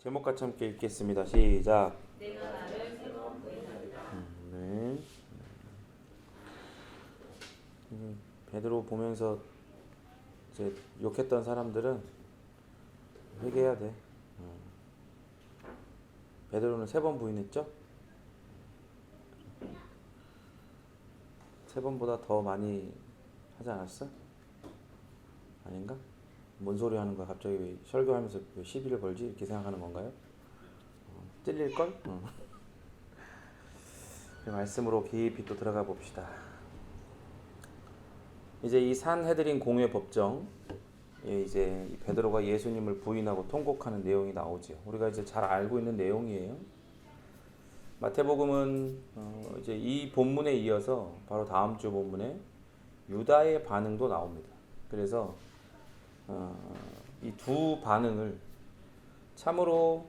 제목 같이 함께 읽겠습니다. 시작. 네. 베드로 보면서 이제 욕했던 사람들은 회개해야 돼. 베드로는 3번 부인했죠? 3번보다 더 많이 하지 않았어? 아닌가? 뭔 소리 하는 거야? 갑자기 왜 설교하면서 왜 시비를 걸지? 이렇게 생각하는 건가요? 찔릴걸? 그 말씀으로 깊이 또 들어가 봅시다. 이제 이 산헤드린 공회 법정, 이제 베드로가 예수님을 부인하고 통곡하는 내용이 나오죠. 우리가 이제 잘 알고 있는 내용이에요. 마태복음은 이제 이 본문에 이어서 바로 다음 주 본문에 유다의 반응도 나옵니다. 그래서 이 두 반응을 참으로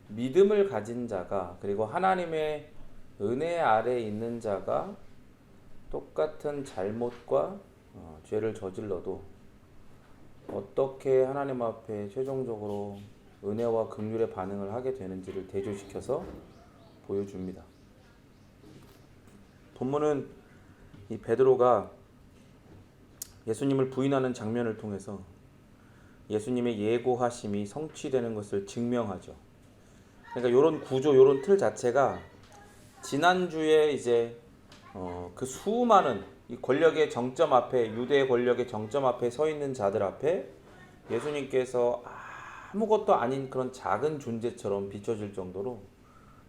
믿음을 가진 자가, 그리고 하나님의 은혜 아래 있는 자가 똑같은 잘못과 죄를 저질러도 어떻게 하나님 앞에 최종적으로 은혜와 긍휼의 반응을 하게 되는지를 대조시켜서 보여줍니다. 본문은 이 베드로가 예수님을 부인하는 장면을 통해서 예수님의 예고하심이 성취되는 것을 증명하죠. 그러니까 이런 구조, 이런 틀 자체가 지난주에 이제 그 수많은 이 권력의 정점 앞에, 유대의 권력의 정점 앞에 서 있는 자들 앞에 예수님께서 아무것도 아닌 그런 작은 존재처럼 비춰질 정도로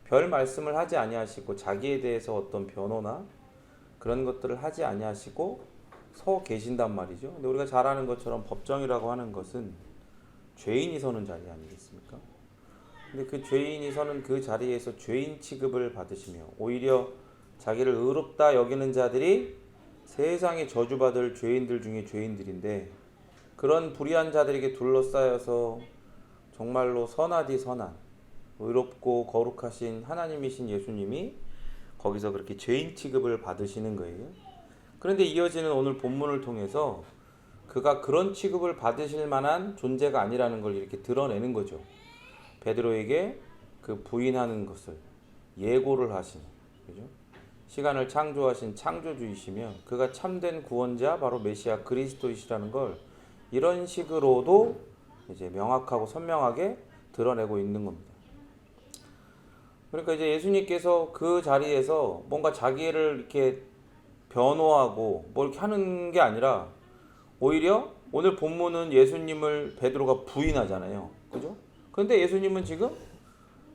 별 말씀을 하지 아니하시고 자기에 대해서 어떤 변호나 그런 것들을 하지 아니하시고 서 계신단 말이죠. 근데 우리가 잘 아는 것처럼 법정이라고 하는 것은 죄인이 서는 자리 아니겠습니까? 근데 그 죄인이 서는 그 자리에서 죄인 취급을 받으시며 오히려 자기를 의롭다 여기는 자들이 세상에 저주받을 죄인들 중에 죄인들인데, 그런 불의한 자들에게 둘러싸여서 정말로 선하디 선한 의롭고 거룩하신 하나님이신 예수님이 거기서 그렇게 죄인 취급을 받으시는 거예요. 그런데 이어지는 오늘 본문을 통해서 그가 그런 취급을 받으실 만한 존재가 아니라는 걸 이렇게 드러내는 거죠. 베드로에게 그 부인하는 것을 예고를 하신, 그죠? 시간을 창조하신 창조주이시며 그가 참된 구원자, 바로 메시아 그리스도이시라는 걸 이런 식으로도 이제 명확하고 선명하게 드러내고 있는 겁니다. 그러니까 이제 예수님께서 그 자리에서 뭔가 자기를 이렇게 변호하고 뭐 이렇게 하는 게 아니라 오히려 오늘 본문은 예수님을 베드로가 부인하잖아요. 그죠? 그런데 예수님은 지금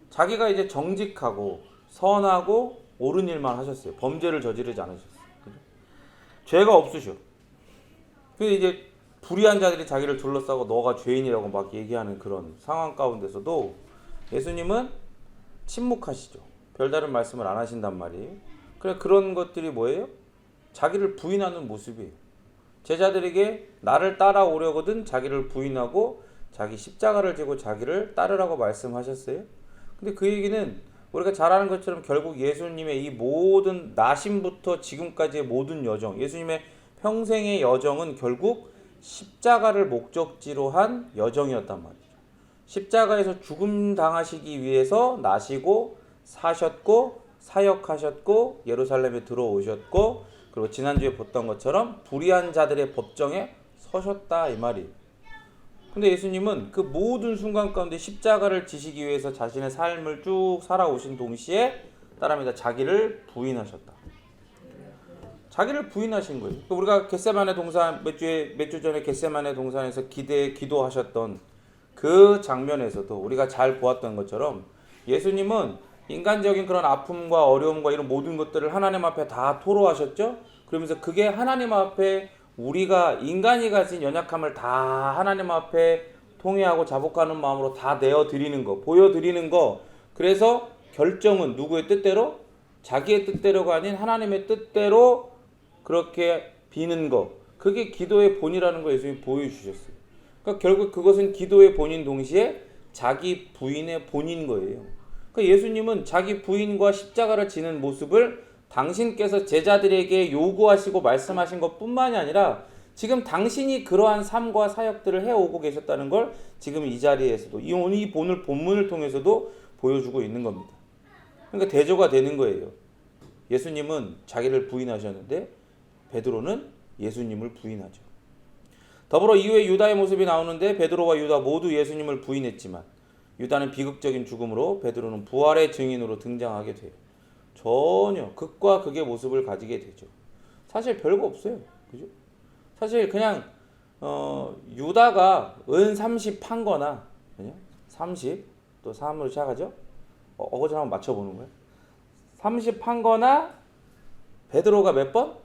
자기가 이제 정직하고 선하고 옳은 일만 하셨어요. 범죄를 저지르지 않으셨어요. 그죠? 죄가 없으셔. 근데 이제 불의한 자들이 자기를 둘러싸고 너가 죄인이라고 막 얘기하는 그런 상황 가운데서도 예수님은 침묵하시죠. 별다른 말씀을 안 하신단 말이에요. 그래, 그런 것들이 뭐예요? 자기를 부인하는 모습이에요. 제자들에게 나를 따라오려거든 자기를 부인하고 자기 십자가를 지고 자기를 따르라고 말씀하셨어요. 근데 그 얘기는 우리가 잘 아는 것처럼 결국 예수님의 이 모든 나심부터 지금까지의 모든 여정, 예수님의 평생의 여정은 결국 십자가를 목적지로 한 여정이었단 말이죠. 십자가에서 죽음 당하시기 위해서 나시고 사셨고 사역하셨고 예루살렘에 들어오셨고, 그리고 지난주에 봤던 것처럼 불의한 자들의 법정에 서셨다 이 말이에요. 근데 예수님은 그 모든 순간 가운데 십자가를 지시기 위해서 자신의 삶을 쭉 살아오신 동시에 따라합니다. 자기를 부인하셨다. 자기를 부인하신 거예요. 우리가 겟세마네 동산 몇 주 전에 겟세마네 동산에서 기도하셨던 그 장면에서도 우리가 잘 보았던 것처럼 예수님은 인간적인 그런 아픔과 어려움과 이런 모든 것들을 하나님 앞에 다 토로하셨죠. 그러면서 그게 하나님 앞에 우리가 인간이 가진 연약함을 다 하나님 앞에 통회하고 자복하는 마음으로 다 내어드리는 거, 보여드리는 거. 그래서 결정은 누구의 뜻대로? 자기의 뜻대로가 아닌 하나님의 뜻대로 그렇게 비는 거. 그게 기도의 본이라는 걸 예수님이 보여주셨어요. 그러니까 결국 그것은 기도의 본인 동시에 자기 부인의 본인 거예요. 그러니까 예수님은 자기 부인과 십자가를 지는 모습을 당신께서 제자들에게 요구하시고 말씀하신 것뿐만이 아니라 지금 당신이 그러한 삶과 사역들을 해오고 계셨다는 걸 지금 이 자리에서도 이 본문을 통해서도 보여주고 있는 겁니다. 그러니까 대조가 되는 거예요. 예수님은 자기를 부인하셨는데 베드로는 예수님을 부인하죠. 더불어 이후에 유다의 모습이 나오는데 베드로와 유다 모두 예수님을 부인했지만 유다는 비극적인 죽음으로 베드로는 부활의 증인으로 등장하게 돼요. 전혀 극과 극의 모습을 가지게 되죠. 사실 별거 없어요. 그죠? 사실 그냥 유다가 은 30 판 거나 30 또 3으로 시작하죠. 어거지로 한번 맞춰보는 거예요. 30 판 거나 베드로가 몇 번?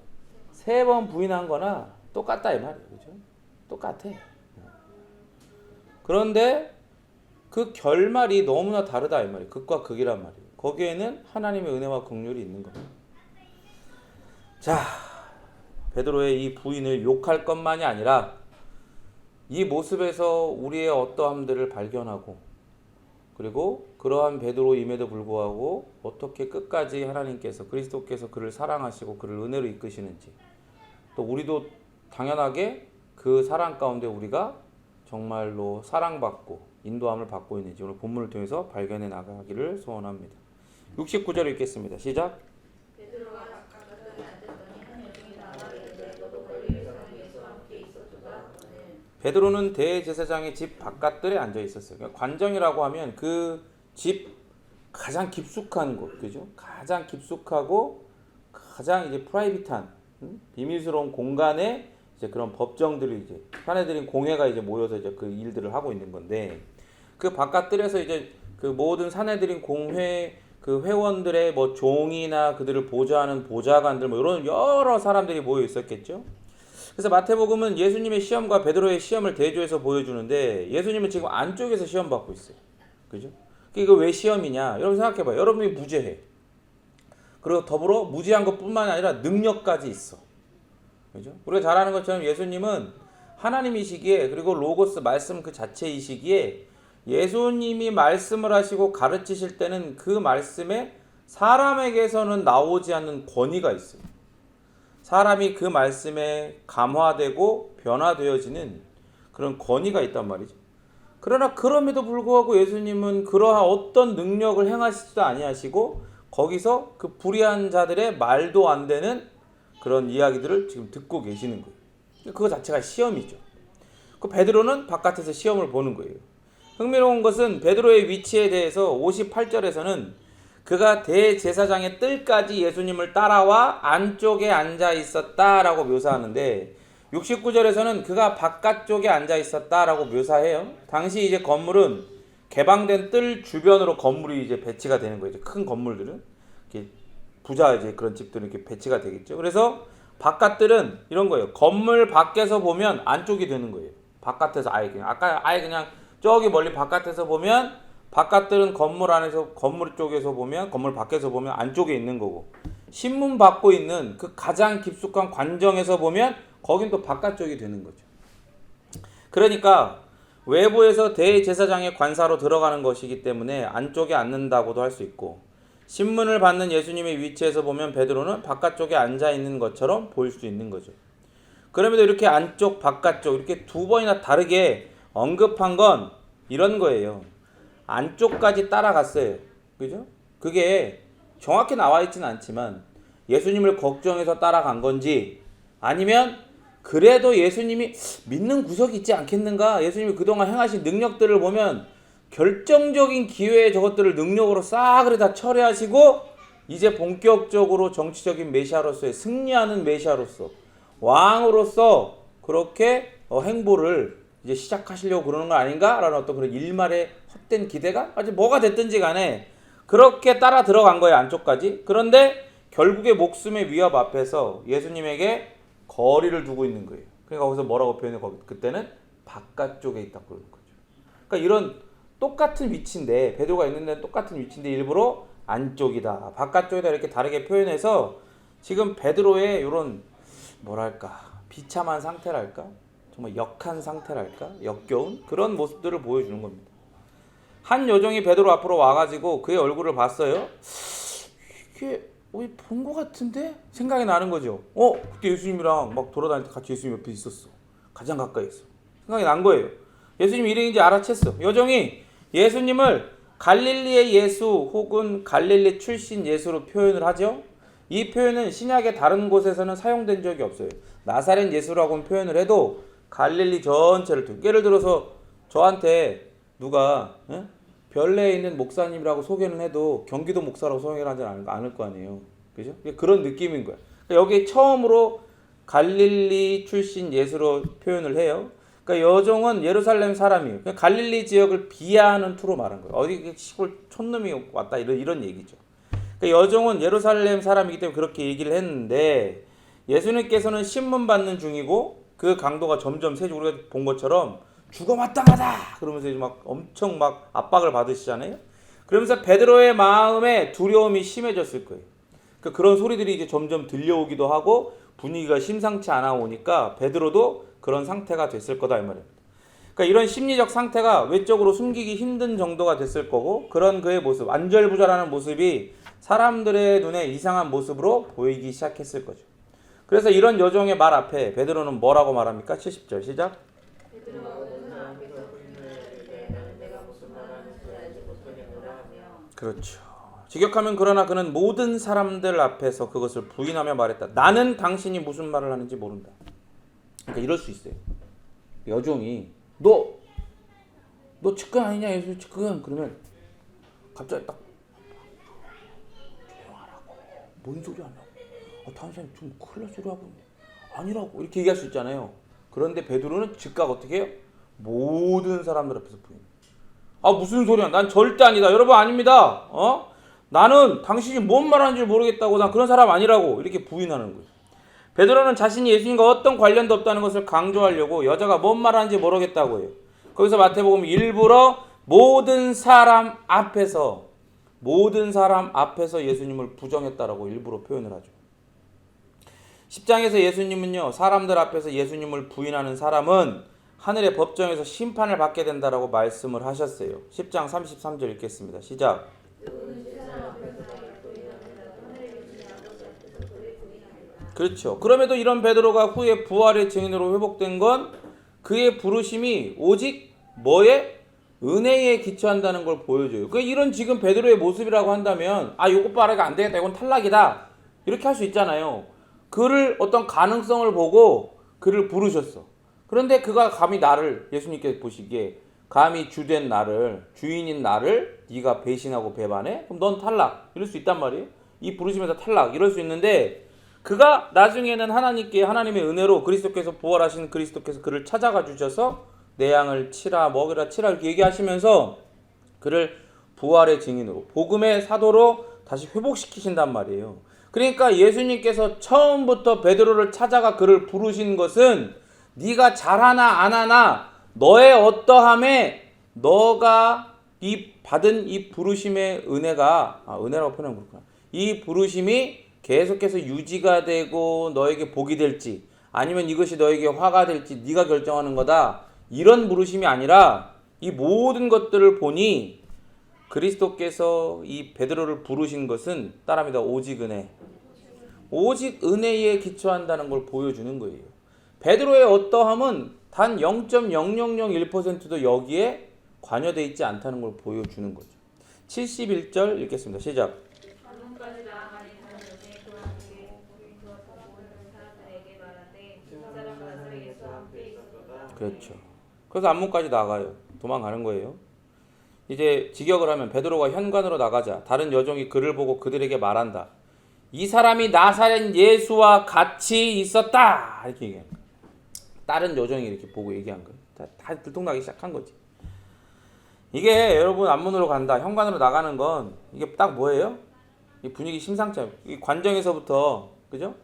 3번 부인한 거나 똑같다 이 말이에요. 그죠? 똑같아. 그런데 그 결말이 너무나 다르다 이 말이에요. 극과 극이란 말이에요. 거기에는 하나님의 은혜와 긍휼이 있는 겁니다. 자, 베드로의 이 부인을 욕할 것만이 아니라 이 모습에서 우리의 어떠함들을 발견하고 그리고 그러한 베드로임에도 불구하고 어떻게 끝까지 하나님께서 그리스도께서 그를 사랑하시고 그를 은혜로 이끄시는지 또 우리도 당연하게 그 사랑 가운데 우리가 정말로 사랑받고 인도함을 받고 있는지 오늘 본문을 통해서 발견해 나가기를 소원합니다. 69절 읽겠습니다. 시작. 베드로는 대제사장의 집 바깥들에 앉아 있었어요. 그러니까 관정이라고 하면 그 집 가장 깊숙한 곳, 그죠? 가장 깊숙하고 가장 이제 프라이빗한 비밀스러운 공간에 이제 그런 법정들이 이제 사내들인 공회가 이제 모여서 이제 그 일들을 하고 있는 건데 그 바깥들에서 이제 그 모든 사내들인 공회 그 회원들의 뭐 종이나 그들을 보좌하는 보좌관들 뭐 이런 여러 사람들이 모여 있었겠죠. 그래서 마태복음은 예수님의 시험과 베드로의 시험을 대조해서 보여주는데 예수님은 지금 안쪽에서 시험 받고 있어요. 그죠? 이거 왜 시험이냐? 여러분 생각해봐요. 여러분이 무죄해. 그리고 더불어 무죄한 것뿐만 아니라 능력까지 있어. 그죠? 우리가 잘 아는 것처럼 예수님은 하나님이시기에 그리고 로고스 말씀 그 자체이시기에 예수님이 말씀을 하시고 가르치실 때는 그 말씀에 사람에게서는 나오지 않는 권위가 있어요. 사람이 그 말씀에 감화되고 변화되어지는 그런 권위가 있단 말이죠. 그러나 그럼에도 불구하고 예수님은 그러한 어떤 능력을 행하시지도 아니하시고 거기서 그 불의한 자들의 말도 안 되는 그런 이야기들을 지금 듣고 계시는 거예요. 그거 자체가 시험이죠. 그 베드로는 바깥에서 시험을 보는 거예요. 흥미로운 것은 베드로의 위치에 대해서 58절에서는 그가 대제사장의 뜰까지 예수님을 따라와 안쪽에 앉아 있었다라고 묘사하는데 69절에서는 그가 바깥쪽에 앉아 있었다라고 묘사해요. 당시 이제 건물은 개방된 뜰 주변으로 건물이 이제 배치가 되는 거예요. 큰 건물들은 이렇게 부자 이제 그런 집들은 이렇게 배치가 되겠죠. 그래서 바깥들은 이런 거예요. 건물 밖에서 보면 안쪽이 되는 거예요. 바깥에서 아예 그냥 저기 멀리 바깥에서 보면 바깥들은 건물 안에서 건물 쪽에서 보면 건물 밖에서 보면 안쪽에 있는 거고 신문 받고 있는 그 가장 깊숙한 관정에서 보면 거긴 또 바깥쪽이 되는 거죠. 그러니까 외부에서 대제사장의 관사로 들어가는 것이기 때문에 안쪽에 앉는다고도 할 수 있고 신문을 받는 예수님의 위치에서 보면 베드로는 바깥쪽에 앉아 있는 것처럼 보일 수 있는 거죠. 그럼에도 이렇게 안쪽 바깥쪽 이렇게 두 번이나 다르게 언급한 건 이런 거예요. 안쪽까지 따라갔어요. 그죠? 그게 정확히 나와 있지는 않지만 예수님을 걱정해서 따라간 건지 아니면 그래도 예수님이 믿는 구석이 있지 않겠는가? 예수님이 그동안 행하신 능력들을 보면 결정적인 기회에 저것들을 능력으로 싹 다 처리하시고 이제 본격적으로 정치적인 메시아로서의 승리하는 메시아로서 왕으로서 그렇게 행보를 이제 시작하시려고 그러는 거 아닌가라는 어떤 그런 일말의 헛된 기대가 아직 뭐가 됐든지 간에 그렇게 따라 들어간 거예요. 안쪽까지. 그런데 결국에 목숨의 위협 앞에서 예수님에게 거리를 두고 있는 거예요. 그러니까 거기서 뭐라고 표현해? 그때는 바깥쪽에 있다고 그러는 거죠. 그러니까 이런 똑같은 위치인데 베드로가 있는 데는 똑같은 위치인데 일부러 안쪽이다, 바깥쪽이다 이렇게 다르게 표현해서 지금 베드로의 이런 뭐랄까 비참한 상태랄까 정말 역한 상태랄까 역겨운 그런 모습들을 보여주는 겁니다. 한 여종이 베드로 앞으로 와가지고 그의 얼굴을 봤어요. 이게 본 것 같은데? 생각이 나는 거죠. 그때 예수님이랑 막 돌아다닐 때 같이 예수님 옆에 있었어. 가장 가까이 있어. 생각이 난 거예요. 예수님 일행인지 알아챘어. 여종이 예수님을 갈릴리의 예수 혹은 갈릴리 출신 예수로 표현을 하죠. 이 표현은 신약의 다른 곳에서는 사용된 적이 없어요. 나사렛 예수라고 표현을 해도 갈릴리 전체를 예를 들어서 저한테 누가 별내에 있는 목사님이라고 소개는 해도 경기도 목사라고 소개를 하지 않을 거 아니에요. 그죠? 그런 느낌인 거야. 그러니까 여기 처음으로 갈릴리 출신 예수로 표현을 해요. 그러니까 여종은 예루살렘 사람이에요. 그러니까 갈릴리 지역을 비하하는 투로 말한 거예요. 어디 시골 촌놈이 왔다 이런 얘기죠. 그러니까 여종은 예루살렘 사람이기 때문에 그렇게 얘기를 했는데 예수님께서는 신문 받는 중이고 그 강도가 점점 세지고 우리가 본 것처럼 죽어 마땅하다 그러면서 이제 막 엄청 막 압박을 받으시잖아요. 그러면서 베드로의 마음에 두려움이 심해졌을 거예요. 그런 소리들이 이제 점점 들려오기도 하고 분위기가 심상치 않아 오니까 베드로도 그런 상태가 됐을 거다 이 말입니다. 그러니까 이런 심리적 상태가 외적으로 숨기기 힘든 정도가 됐을 거고 그런 그의 모습, 안절부절하는 모습이 사람들의 눈에 이상한 모습으로 보이기 시작했을 거죠. 그래서 이런 여종의 말 앞에 베드로는 뭐라고 말합니까? 70절 시작. 그렇죠. 직역하면 그러나 그는 모든 사람들 앞에서 그것을 부인하며 말했다. 나는 당신이 무슨 말을 하는지 모른다. 그러니까 이럴 수 있어요. 여종이 너 측근 아니냐 예수 측근 그러면 갑자기 딱 조용하라고 뭔 소리 하냐고 다른 사람이 좀 큰일 날 소리 하고 있네 아니라고 이렇게 얘기할 수 있잖아요. 그런데 베드로는 즉각 어떻게 해요? 모든 사람들 앞에서 부인. 무슨 소리야? 난 절대 아니다. 여러분 아닙니다. 나는 당신이 뭔 말하는지 모르겠다고 난 그런 사람 아니라고 이렇게 부인하는 거예요. 베드로는 자신이 예수님과 어떤 관련도 없다는 것을 강조하려고 여자가 뭔 말하는지 모르겠다고 해요. 거기서 마태복음 일부러 모든 사람 앞에서 예수님을 부정했다라고 일부러 표현을 하죠. 10장에서 예수님은요 사람들 앞에서 예수님을 부인하는 사람은 하늘의 법정에서 심판을 받게 된다라고 말씀을 하셨어요. 10장 33절 읽겠습니다. 시작. 그렇죠. 그럼에도 이런 베드로가 후에 부활의 증인으로 회복된 건 그의 부르심이 오직 뭐에? 은혜에 기초한다는 걸 보여줘요. 그러니까 이런 지금 베드로의 모습이라고 한다면 요것 봐라가 안 되겠다. 이건 탈락이다. 이렇게 할 수 있잖아요. 그를 어떤 가능성을 보고 그를 부르셨어. 그런데 그가 감히 나를 예수님께서 보시기에 감히 주된 나를 주인인 나를 네가 배신하고 배반해? 그럼 넌 탈락. 이럴 수 있단 말이에요. 이 부르심에서 탈락. 이럴 수 있는데 그가 나중에는 하나님의 은혜로 그리스도께서 부활하신 그리스도께서 그를 찾아가 주셔서 내 양을 치라 먹이라 치라 이렇게 얘기하시면서 그를 부활의 증인으로 복음의 사도로 다시 회복시키신단 말이에요. 그러니까 예수님께서 처음부터 베드로를 찾아가 그를 부르신 것은 네가 잘하나 안 하나 너의 어떠함에 너가 이 받은 이 부르심의 은혜가 은혜라고 표현하면 그렇구나. 이 부르심이 계속해서 유지가 되고 너에게 복이 될지 아니면 이것이 너에게 화가 될지 네가 결정하는 거다. 이런 부르심이 아니라 이 모든 것들을 보니 그리스도께서 이 베드로를 부르신 것은 따라합니다. 오직 은혜. 오직 은혜에 기초한다는 걸 보여주는 거예요. 베드로의 어떠함은 단 0.0001%도 여기에 관여되어 있지 않다는 걸 보여주는 거죠. 71절 읽겠습니다. 시작. 그렇죠. 그래서 안문까지 나가요. 도망가는 거예요. 이제 직역을 하면 베드로가 현관으로 나가자 다른 여종이 그를 보고 그들에게 말한다. 이 사람이 나사렛 예수와 같이 있었다. 이렇게 얘기해요. 다른 여종이 이렇게 보고 얘기한 거예요. 다 들통나기 시작한 거지. 이게 여러분 안문으로 간다, 현관으로 나가는 건 이게 딱 뭐예요? 이 분위기 심상치 않아요. 이 관정에서부터 그죠?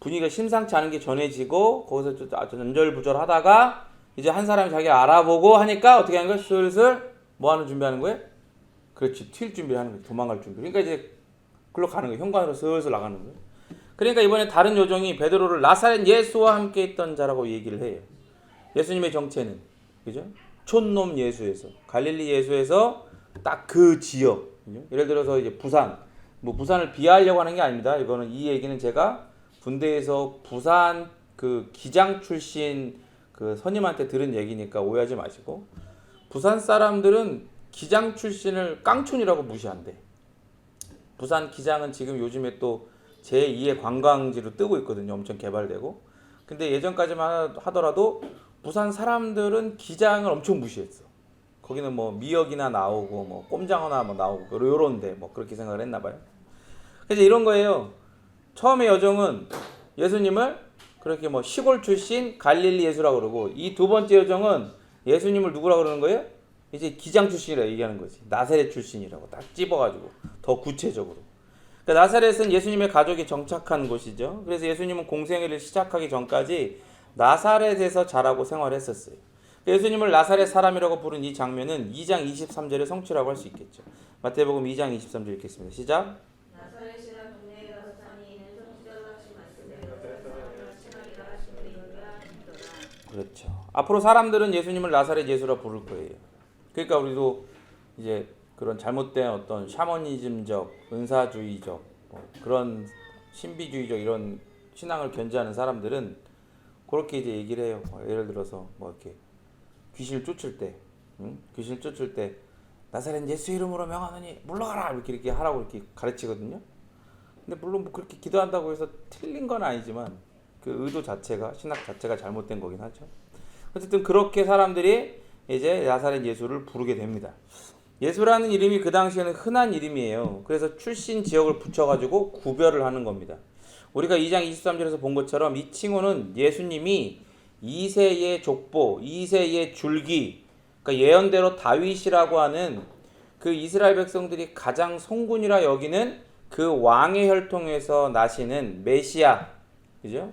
분위기가 심상치 않은 게 전해지고 거기서 좀 안절부절하다가 이제 한 사람이 자기를 알아보고 하니까 어떻게 하는 거예요? 슬슬 뭐 하는 준비하는 거예요? 그렇지, 튈 준비를 하는 거예요. 도망갈 준비. 그러니까 이제 글로 가는 거예요. 현관으로 슬슬 나가는 거예요. 그러니까 이번에 다른 요정이 베드로를 나사렛 예수와 함께 있던 자라고 얘기를 해요. 예수님의 정체는 그죠? 촌놈 예수에서 갈릴리 예수에서 딱 그 지역, 그죠? 예를 들어서 이제 부산 뭐 부산을 비하하려고 하는 게 아닙니다. 이거는 이 얘기는 제가 군대에서 부산 그 기장 출신 그 선임한테 들은 얘기니까 오해하지 마시고, 부산 사람들은 기장 출신을 깡촌이라고 무시한대. 부산 기장은 지금 요즘에 또 제2의 관광지로 뜨고 있거든요. 엄청 개발되고. 근데 예전까지만 하더라도 부산 사람들은 기장을 엄청 무시했어. 거기는 뭐 미역이나 나오고 뭐 꼼장어나 뭐 나오고 요런데 뭐 그렇게 생각을 했나 봐요. 그래서 이런 거예요. 처음에 여정은 예수님을 그렇게 뭐 시골 출신 갈릴리 예수라고 그러고, 이 두 번째 여정은 예수님을 누구라고 그러는 거예요? 이제 기장 출신이라고 얘기하는 거지. 나사렛 출신이라고 딱 집어가지고 더 구체적으로. 그러니까 나사렛은 예수님의 가족이 정착한 곳이죠. 그래서 예수님은 공생애를 시작하기 전까지 나사렛에서 자라고 생활했었어요. 예수님을 나사렛 사람이라고 부른 이 장면은 2장 23절의 성취라고 할 수 있겠죠. 마태복음 2장 23절 읽겠습니다. 시작. 나사렛이란 동네에 가서 자니 이는 성취자가 하신 말씀대로 사람을 친하게 하시는 이유가 있더라. 그렇죠. 앞으로 사람들은 예수님을 나사렛 예수라 부를 거예요. 그러니까 우리도 이제 그런 잘못된 어떤 샤머니즘적, 은사주의적, 뭐 그런 신비주의적 이런 신앙을 견지하는 사람들은 그렇게 이제 얘기를 해요. 예를 들어서 뭐 이렇게 귀신을 쫓을 때, 귀신을 쫓을 때 나사렛 예수 이름으로 명하노니 물러가라 이렇게 하라고 이렇게 가르치거든요. 근데 물론 뭐 그렇게 기도한다고 해서 틀린 건 아니지만 그 의도 자체가, 신학 자체가 잘못된 거긴 하죠. 어쨌든 그렇게 사람들이 이제 나사렛 예수를 부르게 됩니다. 예수라는 이름이 그 당시에는 흔한 이름이에요. 그래서 출신 지역을 붙여가지고 구별을 하는 겁니다. 우리가 2장 23절에서 본 것처럼 이 칭호는 예수님이 2세의 족보, 2세의 줄기, 그러니까 예언대로 다윗이라고 하는 그 이스라엘 백성들이 가장 성군이라 여기는 그 왕의 혈통에서 나시는 메시아, 그죠?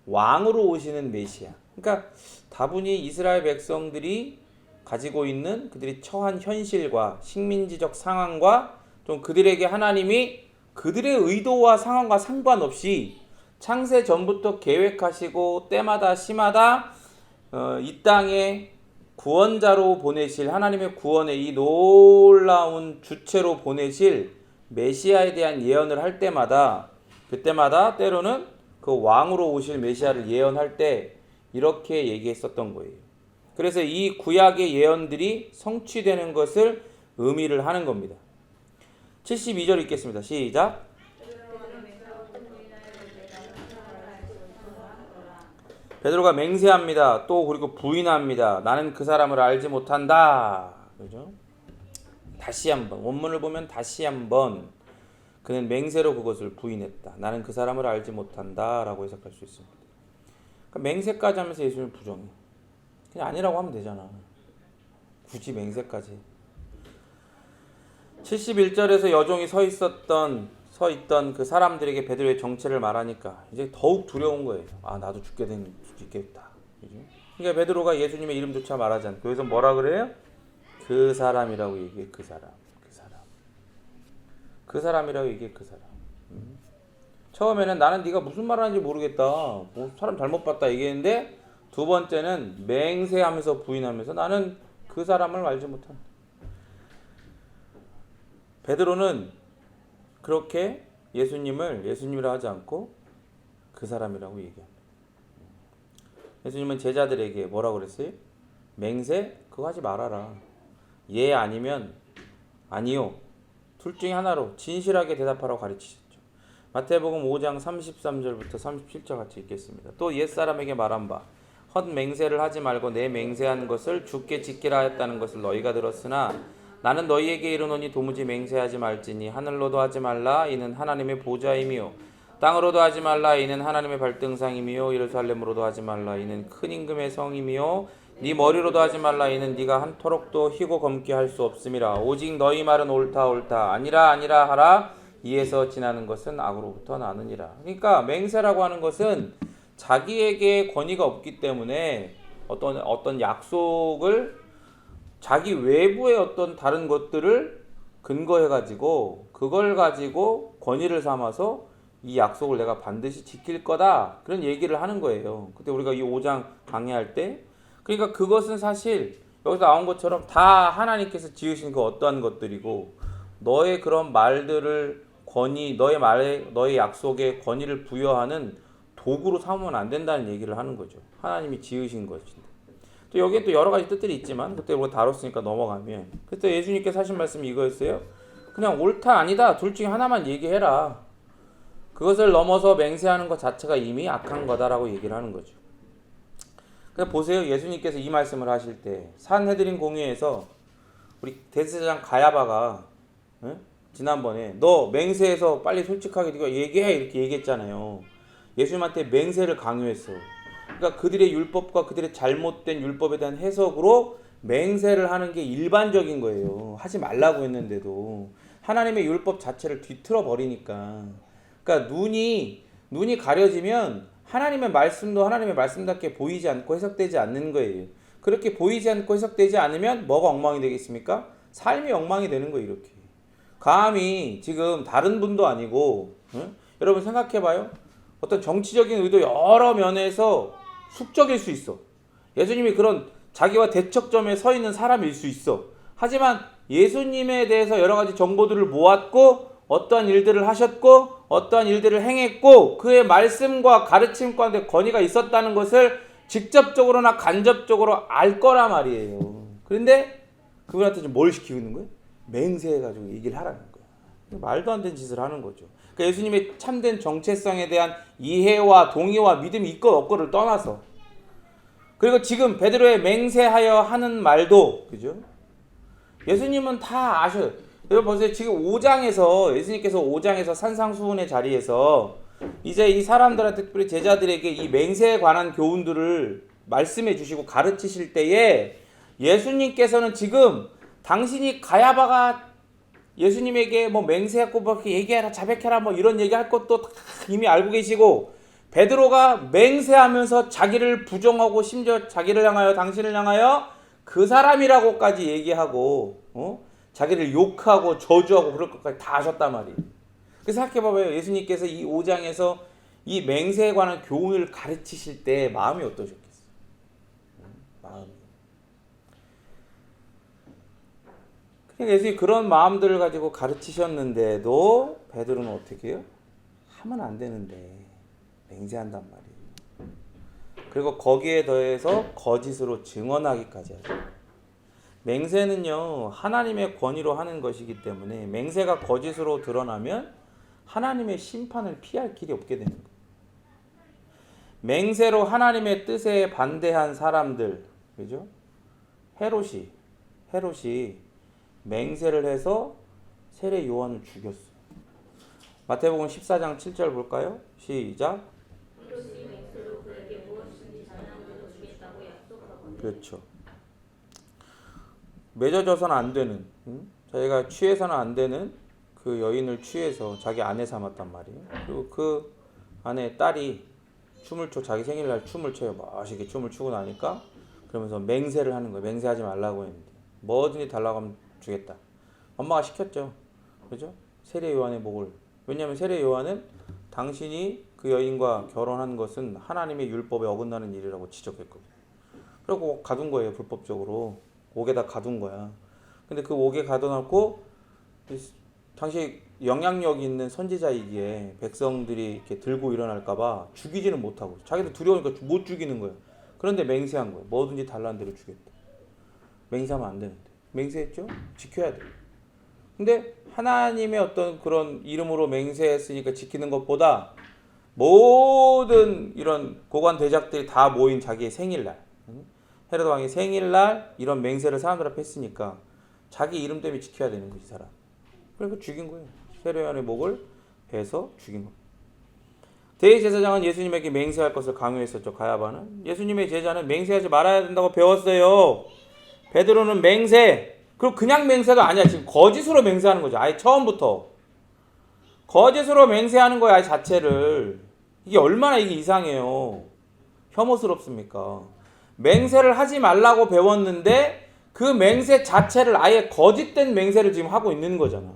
왕으로 오시는 메시아. 그러니까 다분히 이스라엘 백성들이 가지고 있는 그들이 처한 현실과 식민지적 상황과 좀 그들에게 하나님이 그들의 의도와 상황과 상관없이 창세 전부터 계획하시고 때마다 시마다 이 땅에 구원자로 보내실, 하나님의 구원의 이 놀라운 주체로 보내실 메시아에 대한 예언을 할 때마다, 그때마다 때로는 그 왕으로 오실 메시아를 예언할 때 이렇게 얘기했었던 거예요. 그래서 이 구약의 예언들이 성취되는 것을 의미를 하는 겁니다. 72절 읽겠습니다. 시작. 베드로가 맹세합니다. 또 그리고 부인합니다. 나는 그 사람을 알지 못한다. 그죠? 다시 한번 원문을 보면 다시 한번 그는 맹세로 그것을 부인했다. 나는 그 사람을 알지 못한다라고 해석할 수 있습니다. 그러니까 맹세까지 하면서 예수님을 부정해. 그냥 아니라고 하면 되잖아. 굳이 맹세까지. 71절에서 여종이 서 있던 그 사람들에게 베드로의 정체를 말하니까 이제 더욱 두려운 거예요. 아, 나도 죽게 될 수도 있겠다. 그죠? 그러니까 베드로가 예수님의 이름조차 말하지 않고 그래서 뭐라 그래요? 그 사람이라고 얘기해. 그 사람이라고 얘기해. 그 사람. 처음에는 나는 네가 무슨 말 하는지 모르겠다. 뭐 사람 잘못 봤다 얘기했는데, 두 번째는 맹세하면서 부인하면서 나는 그 사람을 알지 못한다. 베드로는 그렇게 예수님이라 하지 않고 그 사람이라고 얘기합니다. 예수님은 제자들에게 뭐라고 그랬어요? 맹세? 그거 하지 말아라. 예 아니면 아니요. 둘 중에 하나로 진실하게 대답하라고 가르치셨죠. 마태복음 5장 33절부터 37절 같이 읽겠습니다. 또 옛사람에게 말한 바 헛 맹세를 하지 말고 내 맹세한 것을 주께 지키라 했다는 것을 너희가 들었으나 나는 너희에게 이르노니 도무지 맹세하지 말지니 하늘로도 하지 말라 이는 하나님의 보좌임이요 땅으로도 하지 말라 이는 하나님의 발등상임이요 예루살렘으로도 하지 말라 이는 큰 임금의 성임이요 네 머리로도 하지 말라 이는 네가 한토록도 희고 검게 할 수 없음이라 오직 너희 말은 옳다 아니라 하라 이에서 지나는 것은 악으로부터 나느니라. 그러니까 맹세라고 하는 것은 자기에게 권위가 없기 때문에 어떤 약속을 자기 외부의 어떤 다른 것들을 근거해 가지고 그걸 가지고 권위를 삼아서 이 약속을 내가 반드시 지킬 거다 그런 얘기를 하는 거예요. 그때 우리가 이 5장 강의할 때 그러니까 그것은 사실 여기서 나온 것처럼 다 하나님께서 지으신 그 어떠한 것들이고 너의 그런 말들을 권위, 너의 말에, 너의 약속에 권위를 부여하는 도구로 삼으면 안 된다는 얘기를 하는 거죠. 하나님이 지으신 것인데. 또 여기에 또 여러 가지 뜻들이 있지만 그때 우리가 다뤘으니까 넘어가면, 그때 예수님께서 하신 말씀이 이거였어요. 그냥 옳다 아니다 둘 중에 하나만 얘기해라. 그것을 넘어서 맹세하는 것 자체가 이미 악한 거다라고 얘기를 하는 거죠. 그래서 보세요. 예수님께서 이 말씀을 하실 때 산헤드린 공회에서 우리 대제사장 가야바가, 응? 지난번에 너 맹세해서 빨리 솔직하게 네가 얘기해 이렇게 얘기했잖아요. 예수님한테 맹세를 강요했어. 그러니까 그들의 율법과 그들의 잘못된 율법에 대한 해석으로 맹세를 하는 게 일반적인 거예요. 하지 말라고 했는데도 하나님의 율법 자체를 뒤틀어 버리니까. 그러니까 눈이 가려지면 하나님의 말씀도 하나님의 말씀답게 보이지 않고 해석되지 않는 거예요. 그렇게 보이지 않고 해석되지 않으면 뭐가 엉망이 되겠습니까? 삶이 엉망이 되는 거예요. 이렇게 감히 지금 다른 분도 아니고, 응? 여러분 생각해봐요. 어떤 정치적인 의도 여러 면에서 숙적일 수 있어. 예수님이 그런 자기와 대척점에 서 있는 사람일 수 있어. 하지만 예수님에 대해서 여러 가지 정보들을 모았고 어떠한 일들을 하셨고 어떠한 일들을 행했고 그의 말씀과 가르침 가운데 권위가 있었다는 것을 직접적으로나 간접적으로 알 거란 말이에요. 그런데 그분한테 뭘 시키고 있는 거예요? 맹세해가지고 얘기를 하라는 거예요. 말도 안 되는 짓을 하는 거죠. 그러니까 예수님의 참된 정체성에 대한 이해와 동의와 믿음이 있고 없고를 떠나서, 그리고 지금 베드로의 맹세하여 하는 말도, 그죠? 예수님은 다 아셔요. 여러분 보세요. 지금 5장에서 예수님께서 5장에서 산상수훈의 자리에서 이제 이 사람들한테, 특별히 제자들에게 이 맹세에 관한 교훈들을 말씀해 주시고 가르치실 때에 예수님께서는 지금 당신이 가야바가 예수님에게 뭐 맹세하고 뭐 얘기해라 자백해라 뭐 이런 얘기할 것도 다 이미 알고 계시고, 베드로가 맹세하면서 자기를 부정하고 심지어 자기를 향하여 당신을 향하여 그 사람이라고까지 얘기하고 자기를 욕하고 저주하고 그럴 것까지 다 아셨단 말이에요. 그래서 생각해봐봐요. 예수님께서 이 5장에서 이 맹세에 관한 교훈을 가르치실 때 마음이 어떠셨겠어요? 마음이. 그러니까 예수님이 그런 마음들을 가지고 가르치셨는데도 베드로는 어떻게 해요? 하면 안 되는데 맹세한단 말이에요. 그리고 거기에 더해서 거짓으로 증언하기까지 하죠. 맹세는요 하나님의 권위로 하는 것이기 때문에 맹세가 거짓으로 드러나면 하나님의 심판을 피할 길이 없게 되는 거예요. 맹세로 하나님의 뜻에 반대한 사람들, 그죠? 헤롯이 맹세를 해서 세례 요한을 죽였어요. 마태복음 14장 7절 볼까요? 시작. 그렇죠. 맺어져서는 안 되는, 자기가 취해서는 안 되는 그 여인을 취해서 자기 아내 삼았단 말이에요. 그리고 그 아내 딸이 춤을 춰, 자기 생일날 춤을 춰요. 멋있게 춤을 추고 나니까 그러면서 맹세를 하는 거예요. 맹세하지 말라고 했는데 뭐든지 달라고 하면 주겠다. 엄마가 시켰죠. 그죠? 세례 요한의 목을. 왜냐하면 세례 요한은 당신이 그 여인과 결혼한 것은 하나님의 율법에 어긋나는 일이라고 지적했거든요. 그리고 가둔 거예요. 불법적으로. 옥에다 가둔 거야. 근데 그 옥에 가둬놓고 당시 영향력 있는 선지자이기에 백성들이 이렇게 들고 일어날까봐 죽이지는 못하고 자기도 두려우니까 못 죽이는 거야. 그런데 맹세한 거예요. 뭐든지 달라는 대로 주겠다. 맹세하면 안 되는데. 맹세했죠? 지켜야 돼. 근데 하나님의 어떤 그런 이름으로 맹세했으니까 지키는 것보다 모든 이런 고관 대작들이 다 모인 자기의 생일날, 헤로드 왕의 생일날 이런 맹세를 사람들 앞에 했으니까 자기 이름 때문에 지켜야 되는 거지, 사람. 그래서 죽인 거예요. 세례 요한의 목을 베서 죽인 겁니다. 대제사장은 예수님에게 맹세할 것을 강요했었죠. 가야바는. 예수님의 제자는 맹세하지 말아야 된다고 배웠어요. 베드로는 맹세, 그리고 그냥 맹세가 아니야. 지금 거짓으로 맹세하는 거죠. 아예 처음부터 거짓으로 맹세하는 거야, 아예 자체를. 이게 얼마나 이게 이상해요. 혐오스럽습니까? 맹세를 하지 말라고 배웠는데 그 맹세 자체를 아예 거짓된 맹세를 지금 하고 있는 거잖아.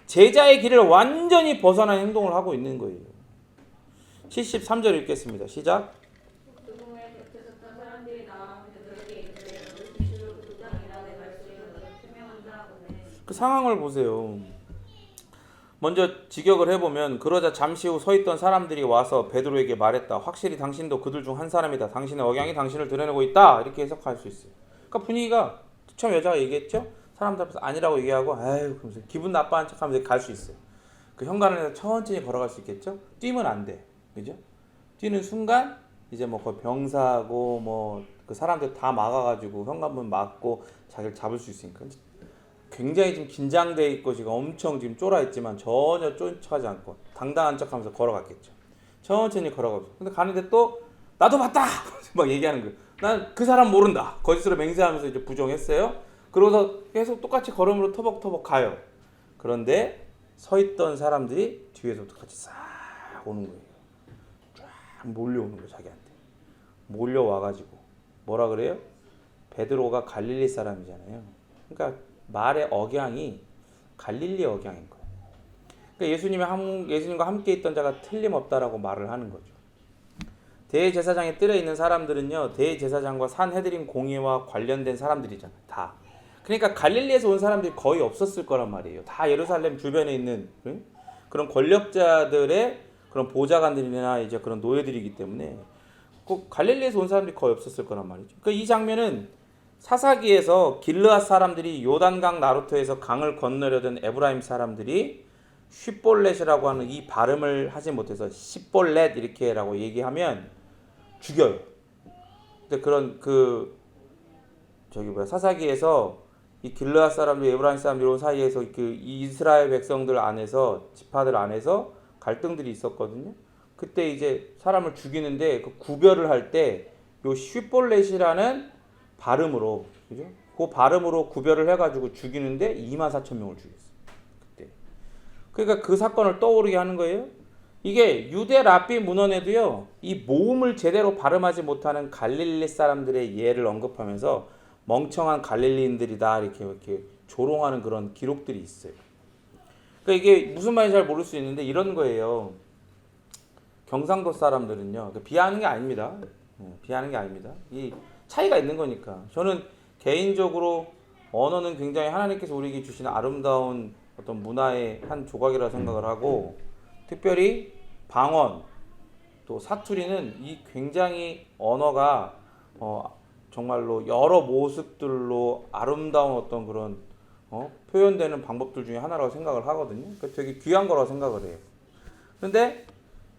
제자의 길을 완전히 벗어난 행동을 하고 있는 거예요. 73절 읽겠습니다. 시작. 그 상황을 보세요. 먼저 직역을 해보면 그러자 잠시 후 서 있던 사람들이 와서 베드로에게 말했다. 확실히 당신도 그들 중 한 사람이다. 당신의 억양이 당신을 드러내고 있다. 이렇게 해석할 수 있어요. 그러니까 분위기가 처음 여자가 얘기했죠. 사람들 앞에서 아니라고 얘기하고 아유 그러면서 기분 나빠하는 척하면서 갈 수 있어요. 그 현관에서 천천히 걸어갈 수 있겠죠. 뛰면 안 돼. 그죠? 뛰는 순간 이제 뭐 거의 병사고 뭐 그 사람들 다 막아가지고 현관문 막고 자기를 잡을 수 있으니까 굉장히 지금 긴장돼 있고 지금 엄청 지금 쫄아 있지만 전혀 쫓아가지 않고 당당한 척하면서 걸어갔겠죠. 천천히 걸어가고. 근데 가는데 또 나도 봤다 막 얘기하는 거예요. 난 그 사람 모른다. 거짓으로 맹세하면서 이제 부정했어요. 그러고서 계속 똑같이 걸음으로 터벅터벅 가요. 그런데 서 있던 사람들이 뒤에서부터 같이 싹 오는 거예요. 쫙 몰려오는 거예요. 자기한테 몰려와가지고 뭐라 그래요? 베드로가 갈릴리 사람이잖아요. 그러니까 말의 억양이 갈릴리 억양인 거예요. 그러니까 예수님과 함께 있던 자가 틀림없다라고 말을 하는 거죠. 대제사장의 뜰에 있는 사람들은요, 대제사장과 산헤드린 공의와 관련된 사람들이잖아요. 다. 그러니까 갈릴리에서 온 사람들이 거의 없었을 거란 말이에요. 다 예루살렘 주변에 있는 그런 권력자들의 그런 보좌관들이나 이제 그런 노예들이기 때문에 꼭 갈릴리에서 온 사람들이 거의 없었을 거란 말이죠. 그러니까 이 장면은 사사기에서 길르앗 사람들이 요단강 나루터에서 강을 건너려던 에브라임 사람들이 쉿볼렛이라고 하는 이 발음을 하지 못해서 십볼렛 이렇게라고 얘기하면 죽여요. 근데 그런 사사기에서 이 길르앗 사람들, 에브라임 사람들 온 사이에서 그 이스라엘 백성들 안에서 지파들 안에서 갈등들이 있었거든요. 그때 이제 사람을 죽이는데 그 구별을 할 때 요 쉿볼렛이라는 발음으로, 그죠? 그 발음으로 구별을 해가지고 죽이는데 24,000명을 죽였어요. 그때. 그러니까 그 사건을 떠오르게 하는 거예요. 이게 유대 랍비 문헌에도요, 이 모음을 제대로 발음하지 못하는 갈릴리 사람들의 예를 언급하면서 멍청한 갈릴리인들이다 이렇게 조롱하는 그런 기록들이 있어요. 그러니까 이게 무슨 말인지 잘 모를 수 있는데 이런 거예요. 경상도 사람들은요, 비하하는 게 아닙니다. 비하하는 게 아닙니다. 이 차이가 있는 거니까. 저는 개인적으로 언어는 굉장히 하나님께서 우리에게 주신 아름다운 어떤 문화의 한 조각이라고 생각을 하고, 특별히 방언 또 사투리는 이 굉장히 언어가 정말로 여러 모습들로 아름다운 어떤 그런 표현되는 방법들 중에 하나라고 생각을 하거든요. 그러니까 되게 귀한 거라고 생각을 해요. 그런데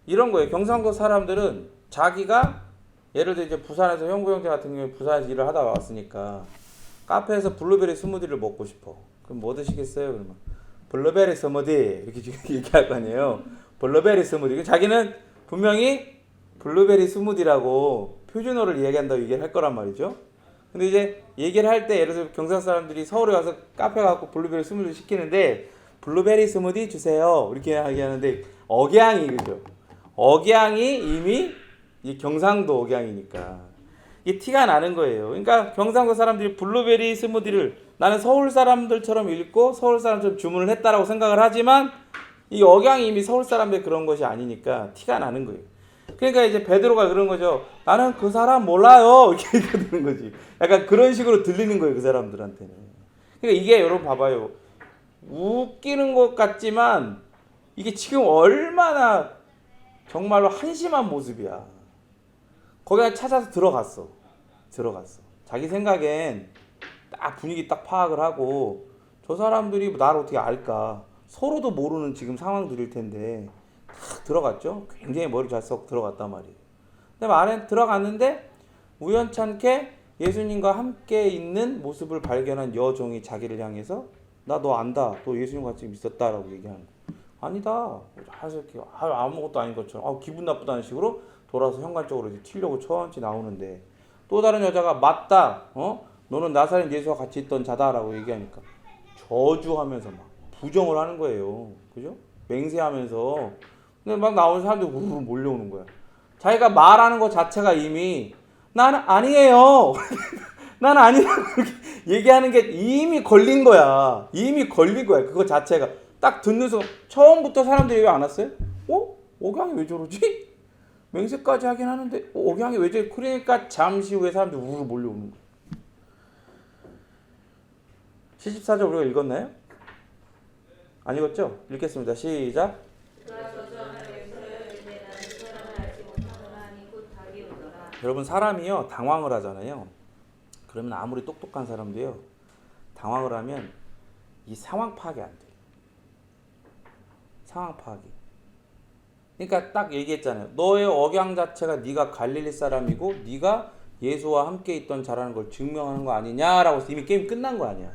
이런 거예요. 경상도 사람들은 자기가 예를 들어 이제 부산에서 형부 형제 같은 경우에 부산에서 일을 하다 왔으니까 카페에서 블루베리 스무디를 먹고 싶어. 그럼 뭐 드시겠어요? 그러면 블루베리 스무디 이렇게 얘기할 거 아니에요. 블루베리 스무디. 자기는 분명히 블루베리 스무디라고 표준어를 얘기한다고 얘기를 할 거란 말이죠. 근데 이제 얘기를 할 때 예를 들어 경상 사람들이 서울에 와서 카페 가고 블루베리 스무디 시키는데 블루베리 스무디 주세요. 이렇게 얘기하는데 억양이 그죠? 억양이 이미 이 경상도 억양이니까 이게 티가 나는 거예요. 그러니까 경상도 사람들이 블루베리 스무디를 나는 서울 사람들처럼 읽고 서울 사람처럼 주문을 했다라고 생각을 하지만 이 억양이 이미 서울 사람들 그런 것이 아니니까 티가 나는 거예요. 그러니까 이제 베드로가 그런 거죠. 나는 그 사람 몰라요. 이렇게 되는 거지. 약간 그런 식으로 들리는 거예요. 그 사람들한테는. 그러니까 이게 여러분 봐봐요. 웃기는 것 같지만 이게 지금 얼마나 정말로 한심한 모습이야. 거기 찾아서 들어갔어. 자기 생각엔 딱 분위기 딱 파악을 하고 저 사람들이 나를 어떻게 알까. 서로도 모르는 지금 상황들일 텐데 딱 들어갔죠. 굉장히 머리 잘 썩 들어갔단 말이에요. 근데 안에 들어갔는데 우연찮게 예수님과 함께 있는 모습을 발견한 여종이 자기를 향해서 나 너 안다. 너 예수님과 같이 있었다라고 얘기하는 거야. 아니다. 아무것도 아닌 것처럼 기분 나쁘다는 식으로 돌아서 현관 쪽으로 이제 튀려고 천천히 나오는데 또 다른 여자가 맞다. 너는 나사렛 예수와 같이 있던 자다라고 얘기하니까 저주하면서 막 부정을 하는 거예요. 그죠? 맹세하면서. 근데 막 나오는 사람들이 우르르 몰려오는 거야. 자기가 말하는 것 자체가 이미 나는 아니에요. 나는 아니라고 얘기하는 게 이미 걸린 거야. 그거 자체가. 딱 듣는 순간 처음부터 사람들이 왜 안 왔어요? 억양이 왜 저러지? 맹세까지 하긴 하는데 억양이 왜 저래? 그러니까 잠시 후에 사람들이 우르르 몰려오는 거야. 74절 우리가 읽었나요? 안 읽었죠? 읽겠습니다. 시작. 그가 저주하며 맹세하여 이르되 나는 그 사람을 알지 못하노라 하니 곧 닭이 울더라. 여러분 사람이요 당황을 하잖아요. 그러면 아무리 똑똑한 사람도요 당황을 하면 이 상황 파악이 안 돼요. 상황 파악이. 그러니까 딱 얘기했잖아요. 너의 억양 자체가 네가 갈릴리 사람이고 네가 예수와 함께 있던 자라는 걸 증명하는 거 아니냐라고 해서 이미 게임 끝난 거 아니야.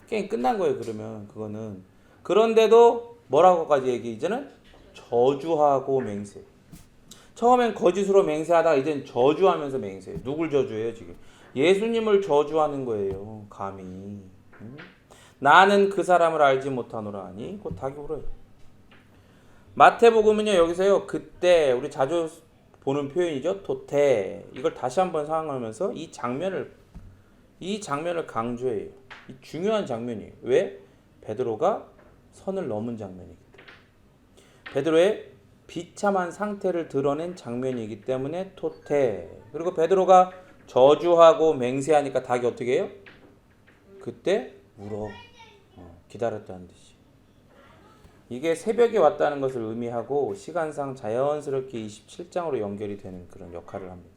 게임 끝난 거예요. 그러면 그거는. 그런데도 뭐라고까지 얘기 이제는 저주하고 맹세. 처음엔 거짓으로 맹세하다가 이제는 저주하면서 맹세해요. 누굴 저주해요 지금? 예수님을 저주하는 거예요. 감히. 나는 그 사람을 알지 못하노라 하니 곧 닭이 울어요. 마태복음은요 여기서요 그때 우리 자주 보는 표현이죠. 도태. 이걸 다시 한번 상황하면서 이 장면을 강조해요. 이 중요한 장면이에요. 왜? 베드로가 선을 넘은 장면이기 때문에. 베드로의 비참한 상태를 드러낸 장면이기 때문에 토태. 그리고 베드로가 저주하고 맹세하니까 닭이 어떻게 해요? 그때 울어. 기다렸다는 듯이. 이게 새벽에 왔다는 것을 의미하고 시간상 자연스럽게 27장으로 연결이 되는 그런 역할을 합니다.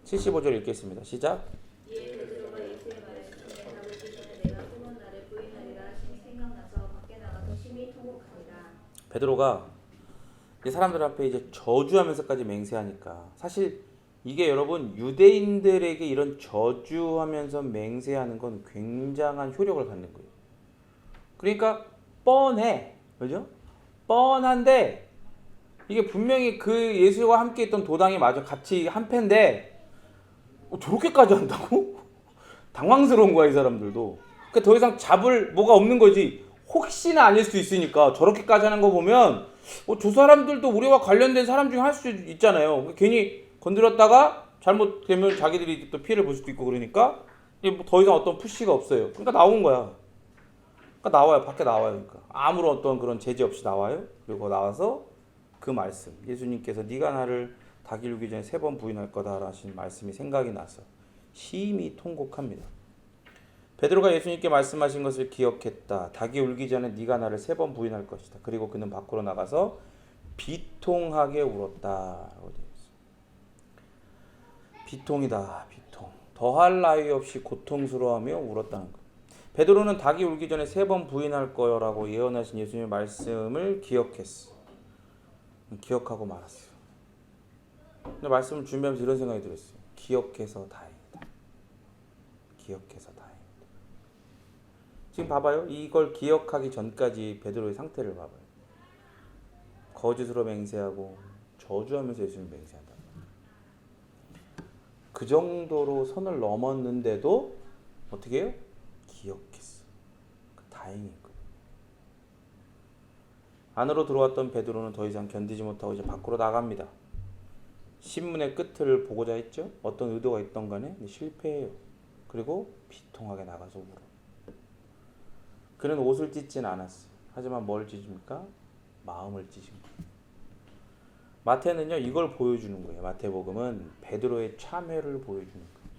75절 읽겠습니다. 시작. 이에 베드로가 예수의 말에 시키되 닭을 찢으면 내가 숨은 날에 부인하리라 하심이 생각나서 밖에 나가서 심히 통곡하니라. 베드로가 이 사람들 앞에 이제 저주하면서까지 맹세하니까 사실 이게 여러분 유대인들에게 이런 저주하면서 맹세하는 건 굉장한 효력을 갖는 거예요. 그러니까 뻔해. 그죠? 뻔한데 이게 분명히 그 예수와 함께 있던 도당이 마저 같이 한 패인데 저렇게까지 한다고? 당황스러운 거야 이 사람들도. 그러니까 더 이상 잡을 뭐가 없는 거지. 혹시나 아닐 수 있으니까 저렇게까지 하는 거 보면 저 사람들도 우리와 관련된 사람 중에 할 수 있잖아요. 괜히 건드렸다가 잘못되면 자기들이 또 피해를 볼 수도 있고 그러니까 더 이상 어떤 푸시가 없어요. 그러니까 나온 거야. 그러니까 나와요. 밖에 나와요. 그러니까 아무런 어떤 그런 제재 없이 나와요. 그리고 나와서 그 말씀 예수님께서 네가 나를 닭이 울기 전에 3번 부인할 거다 하신 말씀이 생각이 나서 심히 통곡합니다. 베드로가 예수님께 말씀하신 것을 기억했다. 닭이 울기 전에 네가 나를 3번 부인할 것이다. 그리고 그는 밖으로 나가서 비통하게 울었다. 비통이다. 비통. 더할 나위 없이 고통스러워하며 울었다는 것. 베드로는 닭이 울기 전에 3번 부인할 거라고 예언하신 예수님의 말씀을 기억했어. 기억하고 말았어. 근데 말씀을 준비하면서 이런 생각이 들었어요. 기억해서 다행이다. 기억해서 다행이다. 지금 봐봐요. 이걸 기억하기 전까지 베드로의 상태를 봐봐요. 거짓으로 맹세하고 저주하면서 예수님 맹세한다. 그 정도로 선을 넘었는데도 어떻게 해요? 기억했어. 다행인 거예요. 안으로 들어왔던 베드로는 더 이상 견디지 못하고 이제 밖으로 나갑니다. 신문의 끝을 보고자 했죠. 어떤 의도가 있던 간에 실패해요. 그리고 비통하게 나가서 울어. 그는 옷을 찢진 않았어요. 하지만 뭘 찢습니까? 마음을 찢은 거예요. 마태는요 이걸 보여주는 거예요. 마태복음은 베드로의 참회를 보여주는 거예요.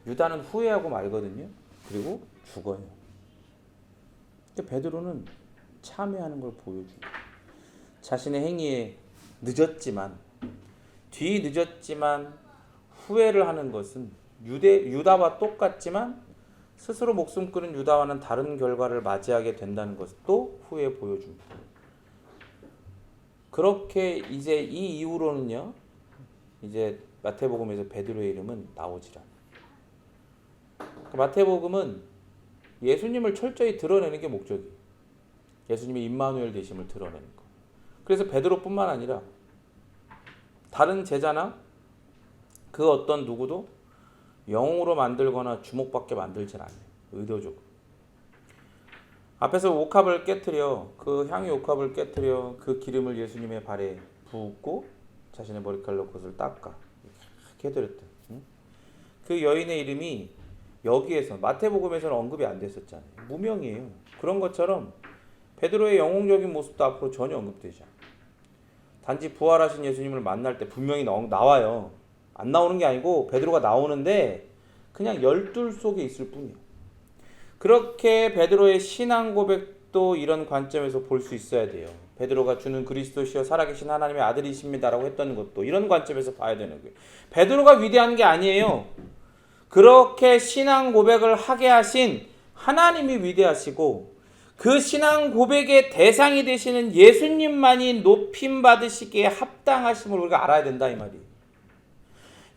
유다는 후회하고 말거든요. 그리고 죽어요. 근데 베드로는 참회하는 걸 보여줘요. 자신의 행위에 늦었지만 뒤늦었지만 후회를 하는 것은 유다와 똑같지만 스스로 목숨 끊은 유다와는 다른 결과를 맞이하게 된다는 것도 후에 보여줍니다. 그렇게 이제 이 이후로는요, 이제 마태복음에서 베드로의 이름은 나오질 않아요. 마태복음은 예수님을 철저히 드러내는 게 목적이에요. 예수님의 임마누엘 되심을 드러내는 거. 그래서 베드로뿐만 아니라 다른 제자나 그 어떤 누구도 영웅으로 만들거나 주목받게 만들진 않아요. 의도적으로. 앞에서 옥합을 깨트려 그 향유 옥합을 깨트려 그 기름을 예수님의 발에 붓고 자신의 머리칼로 그것을 닦아 이렇게 해드렸다. 그 여인의 이름이 여기에서 마태복음에서는 언급이 안 됐었잖아요. 무명이에요. 그런 것처럼 베드로의 영웅적인 모습도 앞으로 전혀 언급되지 않아요. 단지 부활하신 예수님을 만날 때 분명히 나와요. 안 나오는 게 아니고 베드로가 나오는데 그냥 열둘 속에 있을 뿐이에요. 그렇게 베드로의 신앙 고백 것도 이런 관점에서 볼 수 있어야 돼요. 베드로가 주는 그리스도시여 살아계신 하나님의 아들이십니다라고 했던 것도 이런 관점에서 봐야 되는 거예요. 베드로가 위대한 게 아니에요. 그렇게 신앙 고백을 하게 하신 하나님이 위대하시고 그 신앙 고백의 대상이 되시는 예수님만이 높임 받으시기에 합당하심을 우리가 알아야 된다 이 말이에요.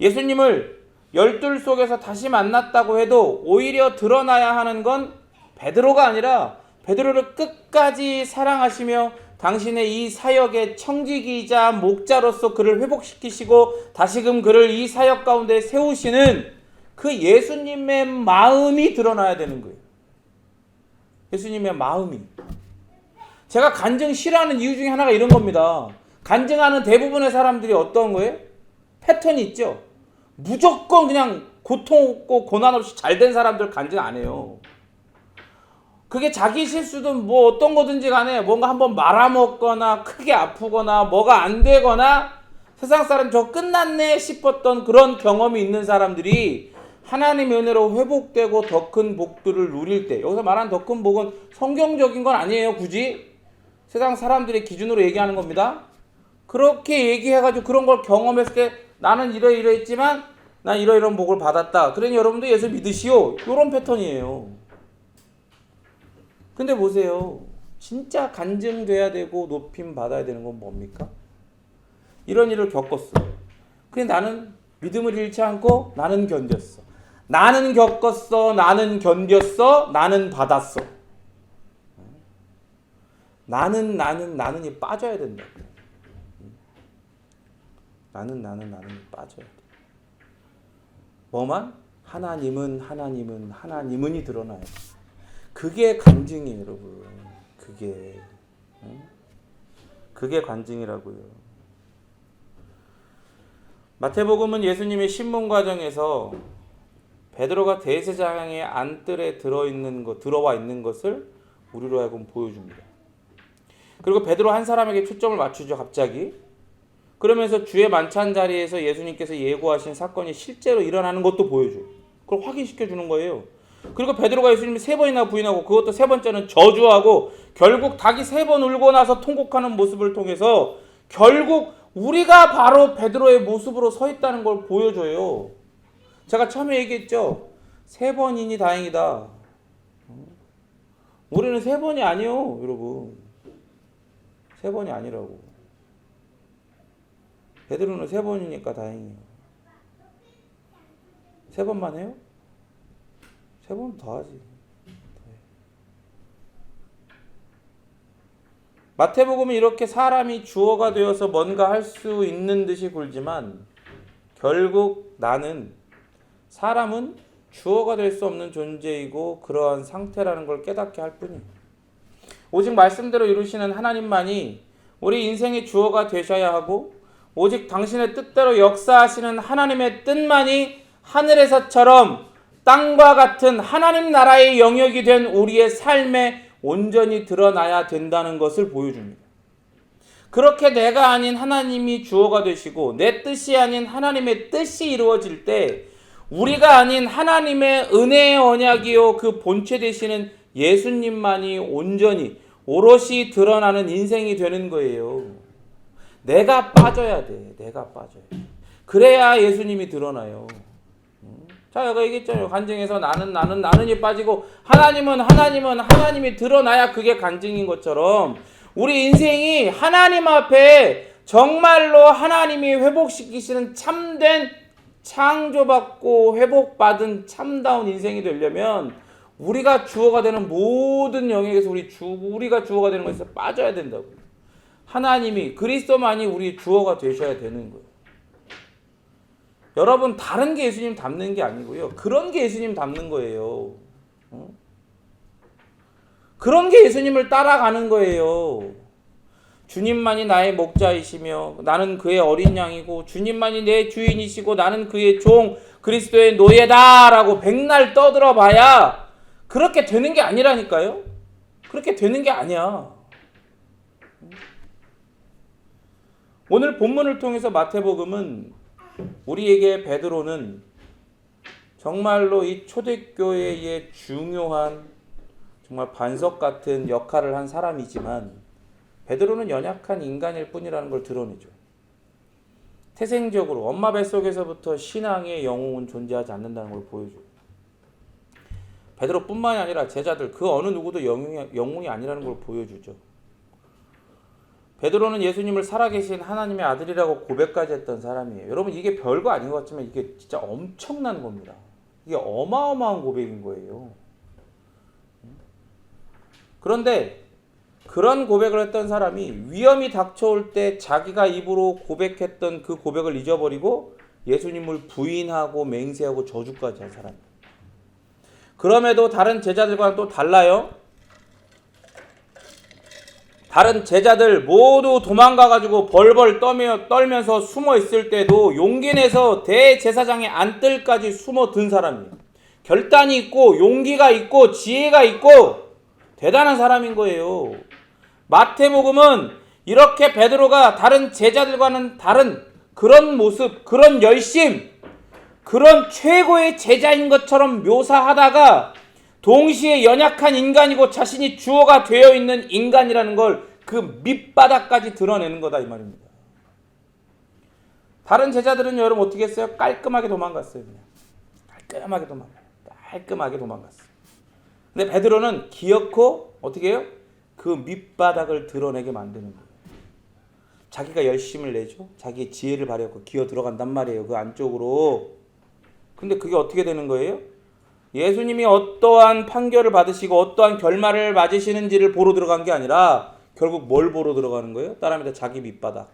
예수님을 열둘 속에서 다시 만났다고 해도 오히려 드러나야 하는 건 베드로가 아니라 베드로를 끝까지 사랑하시며 당신의 이 사역의 청지기이자 목자로서 그를 회복시키시고 다시금 그를 이 사역 가운데 세우시는 그 예수님의 마음이 드러나야 되는 거예요. 예수님의 마음이. 제가 간증 싫어하는 이유 중에 하나가 이런 겁니다. 간증하는 대부분의 사람들이 어떤 거예요? 패턴이 있죠. 무조건 그냥 고통 없고 고난 없이 잘된 사람들 간증 안 해요. 그게 자기 실수든 뭐 어떤 거든지 간에 뭔가 한번 말아먹거나 크게 아프거나 뭐가 안 되거나 세상 사람 저 끝났네 싶었던 그런 경험이 있는 사람들이 하나님의 은혜로 회복되고 더 큰 복들을 누릴 때, 여기서 말하는 더 큰 복은 성경적인 건 아니에요. 굳이 세상 사람들의 기준으로 얘기하는 겁니다. 그렇게 얘기해가지고 그런 걸 경험했을 때 나는 이러이러했지만 난 이러이러한 복을 받았다. 그러니 여러분도 예수 믿으시오. 이런 패턴이에요. 근데 보세요. 진짜 간증돼야 되고 높임 받아야 되는 건 뭡니까? 이런 일을 겪었어. 근데 나는 믿음을 잃지 않고 나는 견뎠어. 나는 겪었어. 나는 견뎠어. 나는 받았어. 나는이 빠져야 된다. 나는이 빠져야 돼. 뭐만? 하나님은이 드러나요. 그게 간증이에요, 여러분. 그게 관증이라고요. 마태복음은 예수님의 신문 과정에서 베드로가 대제사장의 안뜰에 들어와 있는 것을 우리로 하여금 보여줍니다. 그리고 베드로 한 사람에게 초점을 맞추죠, 갑자기. 그러면서 주의 만찬 자리에서 예수님께서 예고하신 사건이 실제로 일어나는 것도 보여줘요. 그걸 확인시켜 주는 거예요. 그리고 베드로가 예수님을 3번이나 부인하고 그것도 3번째는 저주하고 결국 닭이 3번 울고 나서 통곡하는 모습을 통해서 결국 우리가 바로 베드로의 모습으로 서 있다는 걸 보여줘요. 제가 처음에 얘기했죠. 3번이니 다행이다. 우리는 3번이 아니요, 여러분. 3번이 아니라고. 베드로는 3번이니까 다행이에요. 3번만 해요? 3번 더 하지. 마태복음은 이렇게 사람이 주어가 되어서 뭔가 할 수 있는 듯이 굴지만 결국 사람은 주어가 될 수 없는 존재이고 그러한 상태라는 걸 깨닫게 할 뿐이에요. 오직 말씀대로 이루시는 하나님만이 우리 인생의 주어가 되셔야 하고 오직 당신의 뜻대로 역사하시는 하나님의 뜻만이 하늘에서처럼 땅과 같은 하나님 나라의 영역이 된 우리의 삶에 온전히 드러나야 된다는 것을 보여줍니다. 그렇게 내가 아닌 하나님이 주어가 되시고 내 뜻이 아닌 하나님의 뜻이 이루어질 때 우리가 아닌 하나님의 은혜의 언약이요 그 본체 되시는 예수님만이 온전히 오롯이 드러나는 인생이 되는 거예요. 내가 빠져야 돼. 그래야 예수님이 드러나요. 자, 여기 얘기했잖아요. 간증에서 나는이 빠지고 하나님이 드러나야 그게 간증인 것처럼 우리 인생이 하나님 앞에 정말로 하나님이 회복시키시는 참된 창조받고 회복받은 참다운 인생이 되려면 우리가 주어가 되는 모든 영역에서 우리가 주어가 되는 것에서 빠져야 된다고. 하나님이 그리스도만이 우리 주어가 되셔야 되는 거예요. 여러분 다른 게 예수님 닮는 게 아니고요. 그런 게 예수님 닮는 거예요. 그런 게 예수님을 따라가는 거예요. 주님만이 나의 목자이시며 나는 그의 어린 양이고 주님만이 내 주인이시고 나는 그의 종 그리스도의 노예다라고 백날 떠들어 봐야 그렇게 되는 게 아니라니까요. 그렇게 되는 게 아니야. 오늘 본문을 통해서 마태복음은 우리에게 베드로는 정말로 이 초대교회의 중요한 정말 반석 같은 역할을 한 사람이지만 베드로는 연약한 인간일 뿐이라는 걸 드러내죠. 태생적으로 엄마 뱃속에서부터 신앙의 영웅은 존재하지 않는다는 걸 보여줘요. 베드로뿐만이 아니라 제자들 그 어느 누구도 영웅이 아니라는 걸 보여주죠. 베드로는 예수님을 살아계신 하나님의 아들이라고 고백까지 했던 사람이에요. 여러분 이게 별거 아닌 것 같지만 이게 진짜 엄청난 겁니다. 이게 어마어마한 고백인 거예요. 그런데 그런 고백을 했던 사람이 위험이 닥쳐올 때 자기가 입으로 고백했던 그 고백을 잊어버리고 예수님을 부인하고 맹세하고 저주까지 한 사람이에요. 그럼에도 다른 제자들과는 또 달라요. 다른 제자들 모두 도망가가지고 벌벌 떨면서 숨어 있을 때도 용기 내서 대제사장의 안뜰까지 숨어 든 사람이에요. 결단이 있고 용기가 있고 지혜가 있고 대단한 사람인 거예요. 마태복음은 이렇게 베드로가 다른 제자들과는 다른 그런 모습, 그런 열심, 그런 최고의 제자인 것처럼 묘사하다가 동시에 연약한 인간이고 자신이 주어가 되어 있는 인간이라는 걸 그 밑바닥까지 드러내는 거다 이 말입니다. 다른 제자들은 여러분 어떻게 했어요? 깔끔하게 도망갔어요. 그냥 깔끔하게 도망갔어요. 근데 베드로는 기어코 어떻게 해요? 그 밑바닥을 드러내게 만드는 거예요. 자기가 열심을 내죠. 자기의 지혜를 발휘하고 기어 들어간단 말이에요. 그 안쪽으로. 근데 그게 어떻게 되는 거예요? 예수님이 어떠한 판결을 받으시고 어떠한 결말을 맞으시는지를 보러 들어간 게 아니라 결국 뭘 보러 들어가는 거예요? 따라합니다. 자기 밑바닥.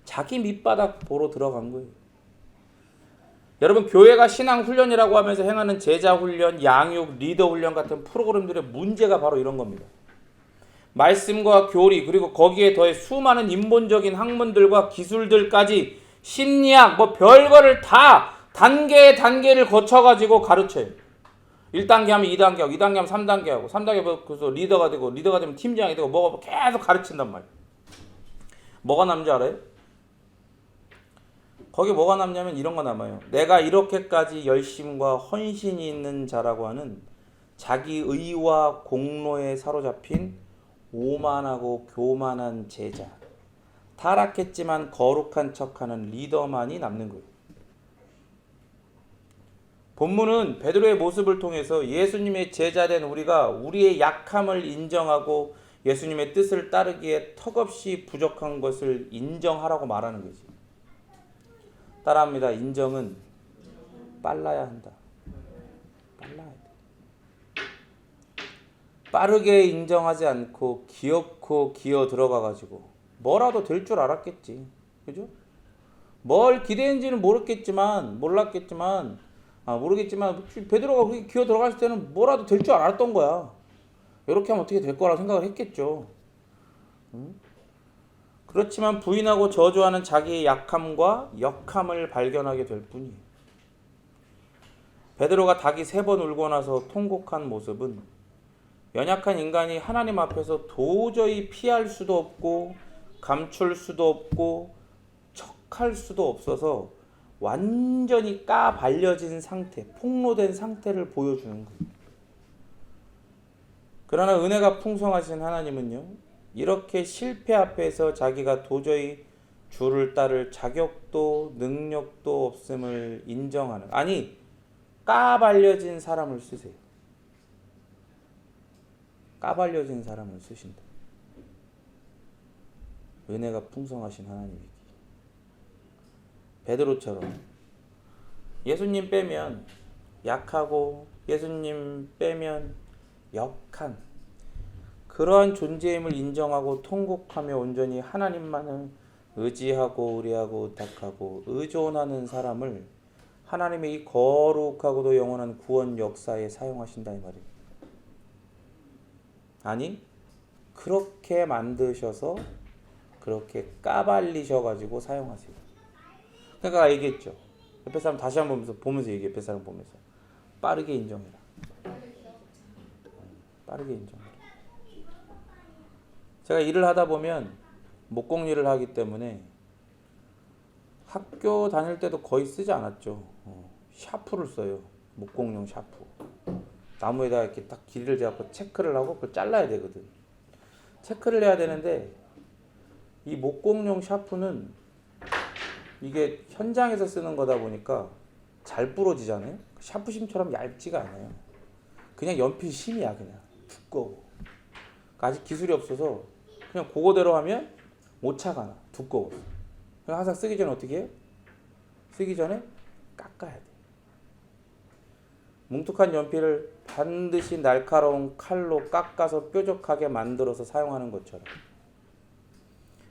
자기 밑바닥 보러 들어간 거예요. 여러분 교회가 신앙 훈련이라고 하면서 행하는 제자 훈련, 양육, 리더 훈련 같은 프로그램들의 문제가 바로 이런 겁니다. 말씀과 교리 그리고 거기에 더해 수많은 인본적인 학문들과 기술들까지 심리학 뭐 별거를 다 단계를 거쳐가지고 가르쳐요. 1단계 하면 2단계 하고 2단계 하면 3단계 하고 3단계 그래서 리더가 되고 리더가 되면 팀장이 되고 뭐가 계속 가르친단 말이에요. 뭐가 남지 알아요? 거기 뭐가 남냐면 이런 거 남아요. 내가 이렇게까지 열심과 헌신이 있는 자라고 하는 자기 의와 공로에 사로잡힌 오만하고 교만한 제자, 타락했지만 거룩한 척하는 리더만이 남는 거예요. 본문은 베드로의 모습을 통해서 예수님의 제자된 우리가 우리의 약함을 인정하고 예수님의 뜻을 따르기에 턱없이 부족한 것을 인정하라고 말하는 거지. 따라합니다. 인정은 빨라야 한다. 빨라야 돼. 빠르게 인정하지 않고 기어코 기어 들어가가지고 뭐라도 될 줄 알았겠지. 그죠? 뭘 기대했는지는 몰랐겠지만 베드로가 그렇게 기어 들어갔을 때는 뭐라도 될 줄 알았던 거야. 이렇게 하면 어떻게 될 거라고 생각을 했겠죠. 그렇지만 부인하고 저주하는 자기의 약함과 역함을 발견하게 될 뿐이에요. 베드로가 닭이 3번 울고 나서 통곡한 모습은 연약한 인간이 하나님 앞에서 도저히 피할 수도 없고 감출 수도 없고 척할 수도 없어서 완전히 까발려진 상태, 폭로된 상태를 보여주는 거예요. 그러나 은혜가 풍성하신 하나님은요, 이렇게 실패 앞에서 자기가 도저히 주를 따를 자격도 능력도 없음을 인정하는, 아니 까발려진 사람을 쓰세요. 까발려진 사람을 쓰신다. 은혜가 풍성하신 하나님이기. 베드로처럼 예수님 빼면 약하고 예수님 빼면 역한 그러한 존재임을 인정하고 통곡하며 온전히 하나님만을 의지하고 의뢰하고 의탁하고 의존하는 사람을 하나님의 이 거룩하고도 영원한 구원 역사에 사용하신다 이 말이에요. 아니 그렇게 만드셔서 그렇게 까발리셔가지고 사용하세요. 그러니까 얘기했죠. 옆에 사람 다시 한번 보면서 얘기해. 옆에 사람 보면서 빠르게 인정해라. 빠르게 인정해라. 제가 일을 하다 보면 목공 일을 하기 때문에 학교 다닐 때도 거의 쓰지 않았죠. 샤프를 써요. 목공용 샤프. 나무에다 이렇게 딱 길이를 재갖고 체크를 하고 그걸 잘라야 되거든. 체크를 해야 되는데 이 목공용 샤프는 이게 현장에서 쓰는 거다 보니까 잘 부러지잖아요. 샤프심처럼 얇지가 않아요. 그냥 연필 심이야. 그냥 두꺼워. 아직 기술이 없어서 그냥 그거대로 하면 오차가 나. 두꺼워. 그래서 항상 쓰기 전에 어떻게 해요? 쓰기 전에 깎아야 돼. 뭉툭한 연필을 반드시 날카로운 칼로 깎아서 뾰족하게 만들어서 사용하는 것처럼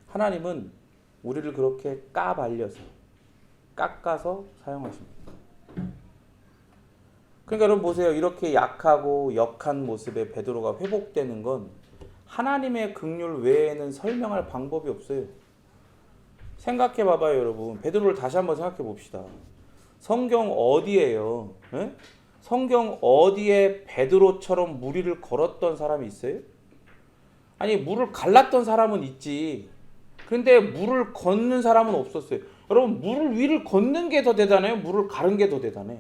하나님은 우리를 그렇게 까발려서 깎아서 사용하십니다. 그러니까 여러분 보세요. 이렇게 약하고 역한 모습의 베드로가 회복되는 건 하나님의 긍휼 외에는 설명할 방법이 없어요. 생각해 봐봐요, 여러분. 베드로를 다시 한번 생각해 봅시다. 성경 어디에요? 에? 성경 어디에 베드로처럼 무리를 걸었던 사람이 있어요? 아니, 물을 갈랐던 사람은 있지. 근데 물을 걷는 사람은 없었어요. 여러분, 물을 위를 걷는 게 더 대단해요? 물을 가른 게 더 대단해?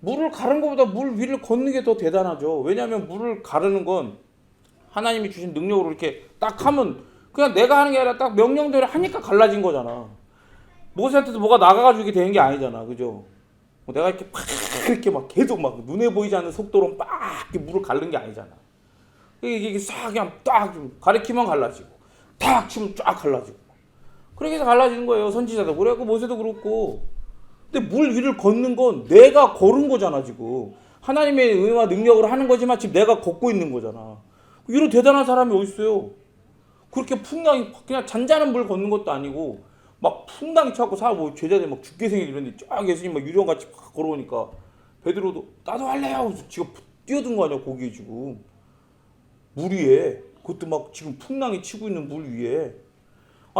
물을 가른 것보다 물 위를 걷는 게 더 대단하죠. 왜냐하면 물을 가르는 건 하나님이 주신 능력으로 이렇게 딱 하면 그냥 내가 하는 게 아니라 딱 명령대로 하니까 갈라진 거잖아. 모세한테도 뭐가 나가가지고 이게 되는 게 아니잖아. 그죠? 내가 이렇게 팍 이렇게 막 계속 막 눈에 보이지 않는 속도로 막 이렇게 물을 가르는 게 아니잖아. 이게 싹 그냥 딱 가리키면 갈라지고 탁 치면 쫙 갈라지고 그렇게 해서 갈라지는 거예요. 선지자도 그래고 모세도 그렇고. 근데 물 위를 걷는 건 내가 걸은 거잖아. 지금 하나님의 은혜와 능력으로 하는 거지만 지금 내가 걷고 있는 거잖아. 이런 대단한 사람이 어디 있어요? 그렇게 풍랑이 그냥 잔잔한 물 걷는 것도 아니고 막 풍랑이 쳐갖고 뭐 제자들이 막 죽게 생긴 이런데 쫙 예수님 막 유령같이 막 걸어오니까 베드로도 나도 할래요. 지금 뛰어든 거 아니야 거기에 지금 물 위에 그것도 막 지금 풍랑이 치고 있는 물 위에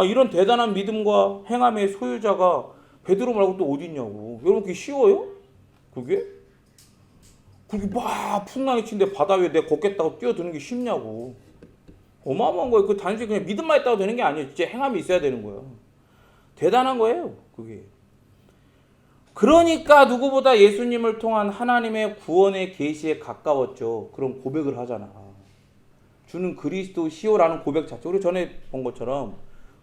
이런 대단한 믿음과 행함의 소유자가 베드로 말고 또 어디 있냐고. 여러분 그게 쉬워요? 그게? 그렇게 막 풍랑이 치는데 바다 위에 내가 걷겠다고 뛰어드는 게 쉽냐고. 어마어마한 거예요. 그 단순히 그냥 믿음만 있다고 되는 게 아니에요. 진짜 행함이 있어야 되는 거예요. 대단한 거예요. 그게. 그러니까 누구보다 예수님을 통한 하나님의 구원의 계시에 가까웠죠. 그런 고백을 하잖아. 주는 그리스도시요라는 고백 자체. 우리 전에 본 것처럼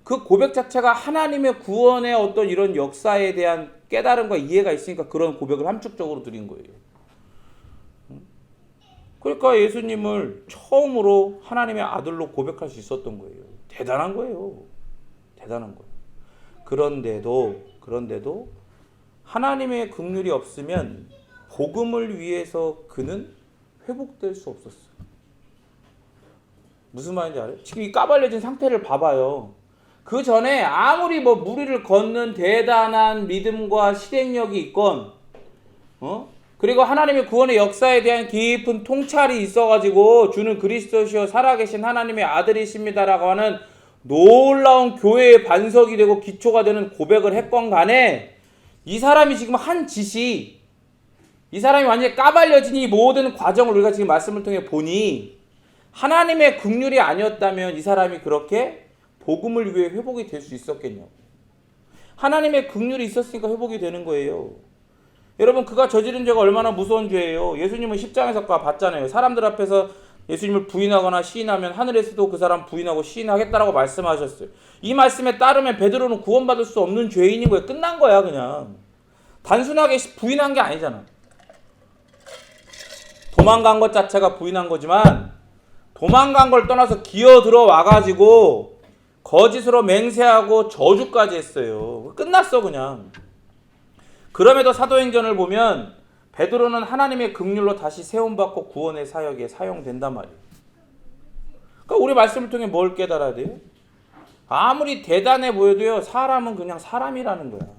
그 고백 자체가 하나님의 구원의 어떤 이런 역사에 대한 깨달음과 이해가 있으니까 그런 고백을 함축적으로 드린 거예요. 그러니까 예수님을 처음으로 하나님의 아들로 고백할 수 있었던 거예요. 대단한 거예요. 대단한 거예요. 그런데도 하나님의 긍휼이 없으면 복음을 위해서 그는 회복될 수 없었어요. 무슨 말인지 알아요? 지금 이 까발려진 상태를 봐봐요. 그 전에 아무리 뭐 무리를 걷는 대단한 믿음과 실행력이 있건, 그리고 하나님의 구원의 역사에 대한 깊은 통찰이 있어가지고 주는 그리스도시요 살아계신 하나님의 아들이십니다라고 하는 놀라운 교회의 반석이 되고 기초가 되는 고백을 했건 간에 이 사람이 지금 한 짓이 이 사람이 완전히 까발려진 이 모든 과정을 우리가 지금 말씀을 통해 보니 하나님의 긍휼이 아니었다면 이 사람이 그렇게 복음을 위해 회복이 될 수 있었겠냐고. 하나님의 긍휼이 있었으니까 회복이 되는 거예요. 여러분 그가 저지른 죄가 얼마나 무서운 죄예요. 예수님은 십장에서 봤잖아요. 사람들 앞에서 예수님을 부인하거나 시인하면 하늘에서도 그 사람 부인하고 시인하겠다라고 말씀하셨어요. 이 말씀에 따르면 베드로는 구원받을 수 없는 죄인인 거예요. 끝난 거야 그냥. 단순하게 부인한 게 아니잖아. 도망간 것 자체가 부인한 거지만 도망간 걸 떠나서 기어들어 와가지고 거짓으로 맹세하고 저주까지 했어요. 끝났어 그냥. 그럼에도 사도행전을 보면 베드로는 하나님의 긍휼로 다시 세움받고 구원의 사역에 사용된단 말이에요. 그러니까 우리 말씀을 통해 뭘 깨달아야 돼요? 아무리 대단해 보여도요 사람은 그냥 사람이라는 거야.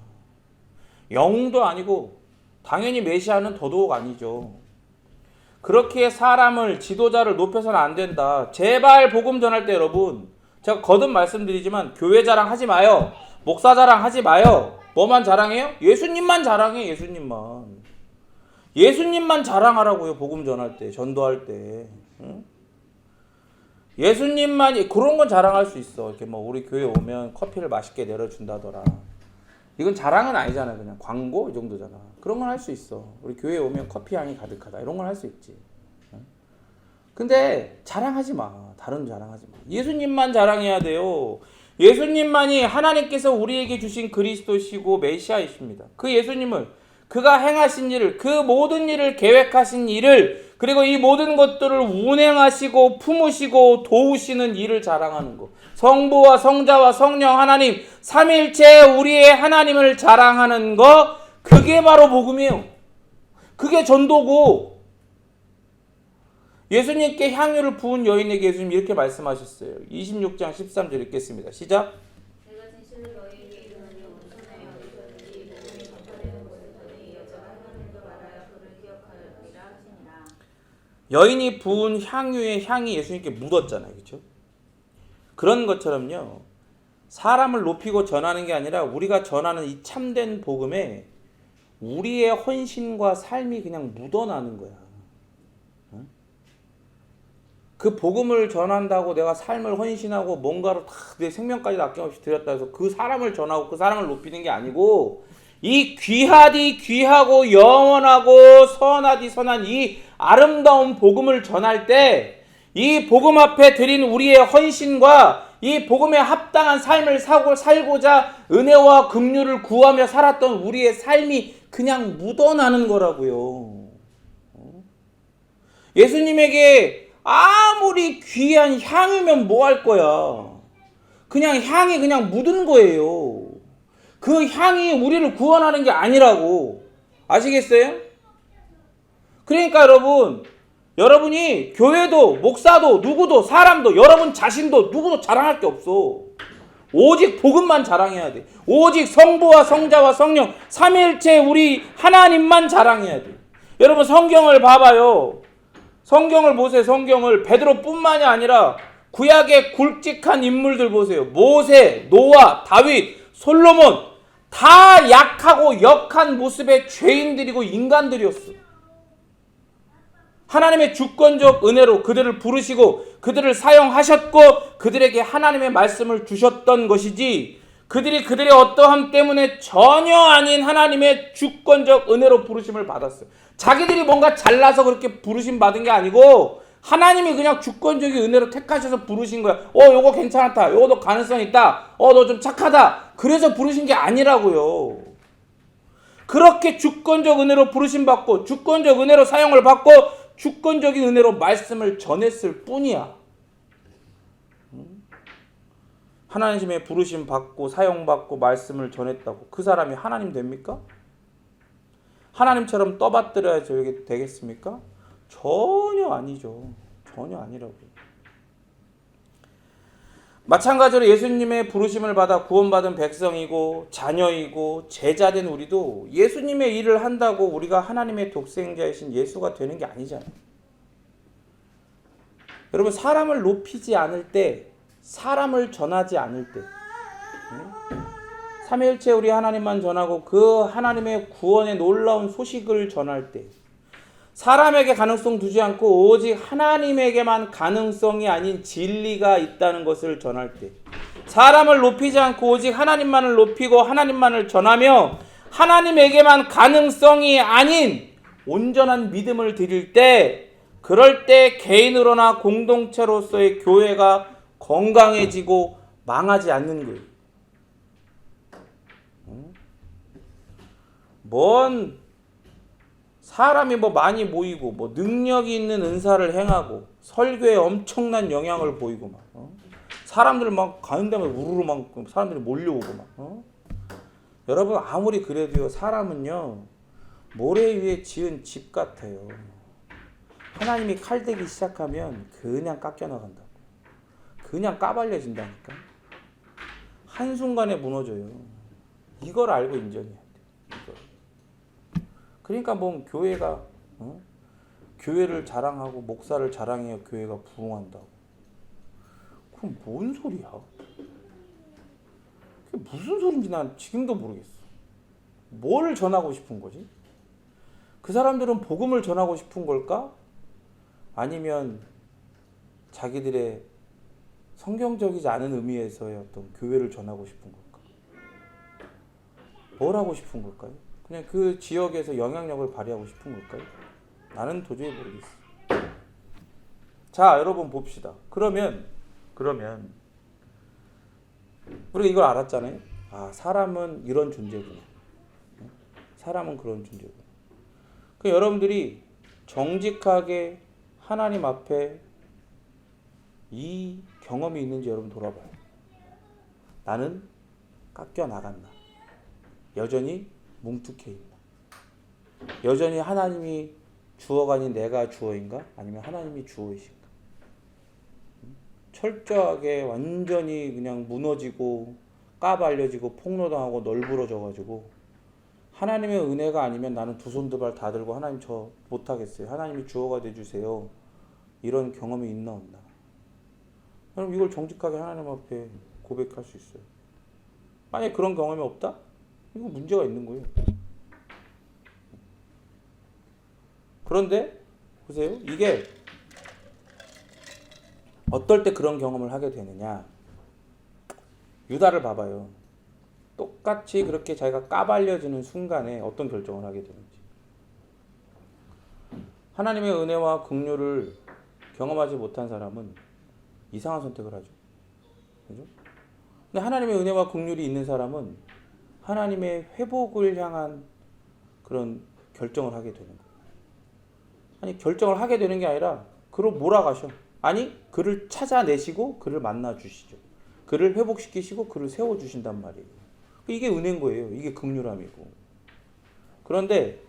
영웅도 아니고 당연히 메시아는 더더욱 아니죠. 그렇게 사람을 지도자를 높여서는 안 된다. 제발 복음 전할 때 여러분 제가 거듭 말씀드리지만 교회 자랑하지 마요. 목사 자랑하지 마요. 뭐만 자랑해요? 예수님만 자랑해. 예수님만 자랑하라고요. 복음 전할 때 전도할 때. 응? 예수님만 그런 건 자랑할 수 있어. 이렇게 뭐 우리 교회 오면 커피를 맛있게 내려준다더라. 이건 자랑은 아니잖아. 그냥 광고 이 정도잖아. 그런 건 할 수 있어. 우리 교회에 오면 커피 향이 가득하다. 이런 건 할 수 있지. 근데 자랑하지 마. 다른 자랑하지 마. 예수님만 자랑해야 돼요. 예수님만이 하나님께서 우리에게 주신 그리스도시고 메시아이십니다. 그 예수님을, 그가 행하신 일을, 그 모든 일을, 계획하신 일을, 그리고 이 모든 것들을 운행하시고 품으시고 도우시는 일을 자랑하는 것. 성부와 성자와 성령 하나님 삼일체 우리의 하나님을 자랑하는 것, 그게 바로 복음이에요. 그게 전도고. 예수님께 향유를 부은 여인에게 예수님 이렇게 말씀하셨어요. 26장 13절 읽겠습니다. 시작. 내가 진실로 너희에게 이르노니 온전하여 어디서든지 복음이 전파되는 곳에서는 여자가 행하는 걸 알아야 그를 기억하리라 하시니라. 여인이 부은 향유의 향이 예수님께 묻었잖아요. 그렇죠? 그런 것처럼요. 사람을 높이고 전하는 게 아니라 우리가 전하는 이 참된 복음에 우리의 헌신과 삶이 그냥 묻어나는 거야. 그 복음을 전한다고 내가 삶을 헌신하고 뭔가를 다 내 생명까지 아낌없이 드렸다 해서 그 사람을 전하고 그 사람을 높이는 게 아니고, 이 귀하디 귀하고 영원하고 선하디 선한 이 아름다운 복음을 전할 때 이 복음 앞에 드린 우리의 헌신과 이 복음에 합당한 삶을 살고자 은혜와 긍휼을 구하며 살았던 우리의 삶이 그냥 묻어나는 거라고요. 예수님에게 아무리 귀한 향이면 뭐 할 거야. 그냥 향이 그냥 묻은 거예요. 그 향이 우리를 구원하는 게 아니라고. 아시겠어요? 그러니까 여러분이 교회도 목사도 누구도 사람도 여러분 자신도 누구도 자랑할 게 없어. 오직 복음만 자랑해야 돼. 오직 성부와 성자와 성령 삼위일체 우리 하나님만 자랑해야 돼. 여러분 성경을 봐봐요. 성경을 보세요. 성경을 베드로뿐만이 아니라 구약의 굵직한 인물들 보세요. 모세, 노아, 다윗, 솔로몬 다 약하고 역한 모습의 죄인들이고 인간들이었어. 하나님의 주권적 은혜로 그들을 부르시고 그들을 사용하셨고 그들에게 하나님의 말씀을 주셨던 것이지, 그들의 어떠함 때문에 전혀 아닌 하나님의 주권적 은혜로 부르심을 받았어요. 자기들이 뭔가 잘나서 그렇게 부르심 받은 게 아니고 하나님이 그냥 주권적인 은혜로 택하셔서 부르신 거야. 요거 괜찮다. 요거 가능성 있다. 너 좀 착하다. 그래서 부르신 게 아니라고요. 그렇게 주권적 은혜로 부르심 받고 주권적 은혜로 사용을 받고 주권적인 은혜로 말씀을 전했을 뿐이야. 하나님의 부르심 받고 사용받고 말씀을 전했다고 그 사람이 하나님 됩니까? 하나님처럼 떠받들어야 되겠습니까? 전혀 아니죠. 전혀 아니라고요. 마찬가지로 예수님의 부르심을 받아 구원받은 백성이고 자녀이고 제자된 우리도 예수님의 일을 한다고 우리가 하나님의 독생자이신 예수가 되는 게 아니잖아요. 여러분 사람을 높이지 않을 때, 사람을 전하지 않을 때, 삼위일체 우리 하나님만 전하고 그 하나님의 구원의 놀라운 소식을 전할 때, 사람에게 가능성 두지 않고 오직 하나님에게만 가능성이 아닌 진리가 있다는 것을 전할 때, 사람을 높이지 않고 오직 하나님만을 높이고 하나님만을 전하며 하나님에게만 가능성이 아닌 온전한 믿음을 드릴 때, 그럴 때 개인으로나 공동체로서의 교회가 건강해지고 망하지 않는 거예요. 뭔 사람이 많이 모이고 능력이 있는 은사를 행하고 설교에 엄청난 영향을 보이고 사람들 가는 데마다 우르르 사람들이 몰려오고 여러분 아무리 그래도요, 사람은요 모래 위에 지은 집 같아요. 하나님이 칼대기 시작하면 그냥 깎여나간다고. 그냥 까발려진다니까. 한순간에 무너져요. 이걸 알고 인정해야 돼. 이걸. 그러니까 교회가 교회를 자랑하고 목사를 자랑해야 교회가 부흥한다고. 그럼 뭔 소리야? 그게 무슨 소린지 난 지금도 모르겠어. 뭘 전하고 싶은 거지? 그 사람들은 복음을 전하고 싶은 걸까? 아니면 자기들의 성경적이지 않은 의미에서의 어떤 교회를 전하고 싶은 걸까? 뭘 하고 싶은 걸까요? 그냥 그 지역에서 영향력을 발휘하고 싶은 걸까요? 나는 도저히 모르겠어. 자, 여러분 봅시다. 그러면 우리가 이걸 알았잖아요. 아, 사람은 이런 존재구나. 사람은 그런 존재구나. 그 여러분들이 정직하게 하나님 앞에 이 경험이 있는지 여러분 돌아봐요. 나는 깎여 나갔나? 여전히 뭉툭해 있나? 여전히 하나님이 주어가 아닌 내가 주어인가? 아니면 하나님이 주어이신가? 철저하게 완전히 그냥 무너지고 까발려지고 폭로당하고 널브러져가지고 하나님의 은혜가 아니면 나는 두 손 두 발 다 들고 하나님 저 못하겠어요. 하나님이 주어가 돼주세요. 이런 경험이 있나 없나? 그럼 이걸 정직하게 하나님 앞에 고백할 수 있어요. 만약에 그런 경험이 없다? 이거 문제가 있는 거예요. 그런데 보세요. 이게 어떨 때 그런 경험을 하게 되느냐? 유다를 봐봐요. 똑같이 그렇게 자기가 까발려지는 순간에 어떤 결정을 하게 되는지. 하나님의 은혜와 긍휼을 경험하지 못한 사람은 이상한 선택을 하죠. 그죠? 근데 하나님의 은혜와 긍휼이 있는 사람은 하나님의 회복을 향한 그런 결정을 하게 되는 거예요. 아니, 결정을 하게 되는 게 아니라 그를 몰아가셔. 아니, 그를 찾아내시고 그를 만나 주시죠. 그를 회복시키시고 그를 세워주신단 말이에요. 이게 은혜인 거예요. 이게 긍휼함이고. 그런데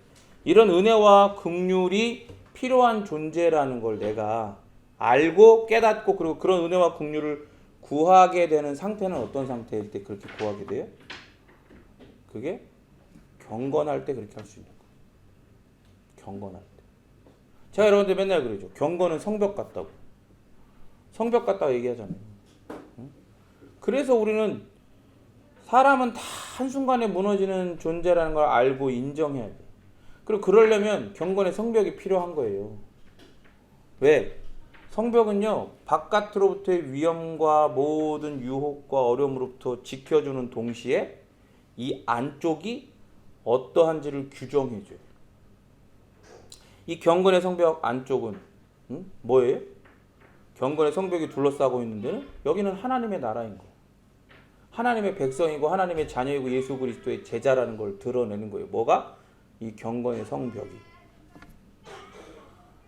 이런 은혜와 긍휼이 필요한 존재라는 걸 내가 알고 깨닫고 그리고 그런 은혜와 긍휼을 구하게 되는 상태는 어떤 상태일 때 그렇게 구하게 돼요? 그게 경건할 때 그렇게 할 수 있는 거예요. 경건할 때. 제가 여러분들 맨날 그러죠. 경건은 성벽 같다고. 성벽 같다고 얘기하잖아요. 그래서 우리는 사람은 다 한순간에 무너지는 존재라는 걸 알고 인정해야 돼. 그리고 그러려면 경건의 성벽이 필요한 거예요. 왜? 성벽은요, 바깥으로부터의 위험과 모든 유혹과 어려움으로부터 지켜주는 동시에 이 안쪽이 어떠한지를 규정해줘요. 이 경건의 성벽 안쪽은 뭐예요? 경건의 성벽이 둘러싸고 있는 데는 여기는 하나님의 나라인 거예요. 하나님의 백성이고 하나님의 자녀이고 예수 그리스도의 제자라는 걸 드러내는 거예요. 뭐가? 이 경건의 성벽이.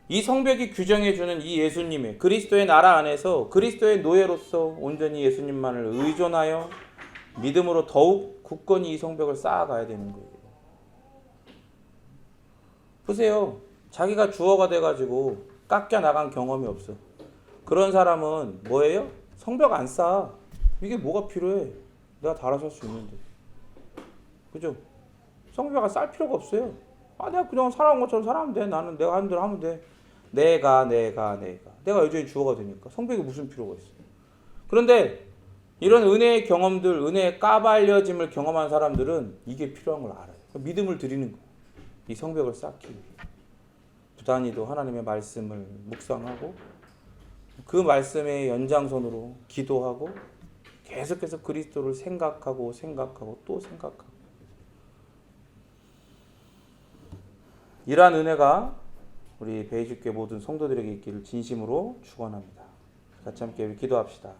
이 성벽이 규정해주는 이 예수님의 그리스도의 나라 안에서 그리스도의 노예로서 온전히 예수님만을 의존하여 믿음으로 더욱 굳건히 이 성벽을 쌓아가야 되는 거예요. 보세요. 자기가 주어가 돼가지고 깎여 나간 경험이 없어. 그런 사람은 뭐예요? 성벽 안 쌓아. 이게 뭐가 필요해? 내가 다 알아서 할 수 있는데. 그죠? 성벽을 쌓을 필요가 없어요. 아, 내가 그냥 살아온 것처럼 살아면 돼. 나는 내가 하는 대로 하면 돼. 내가 여전히 주어가 되니까 성벽이 무슨 필요가 있어. 그런데 이런 은혜의 경험들, 은혜의 까발려짐을 경험한 사람들은 이게 필요한 걸 알아요. 믿음을 드리는 거예요. 이 성벽을 쌓기 위해. 부단히도 하나님의 말씀을 묵상하고 그 말씀의 연장선으로 기도하고 계속해서 그리스도를 생각하고 또 생각하고. 이러한 은혜가 우리 베이직교회 모든 성도들에게 있기를 진심으로 축원합니다. 같이 함께 기도합시다.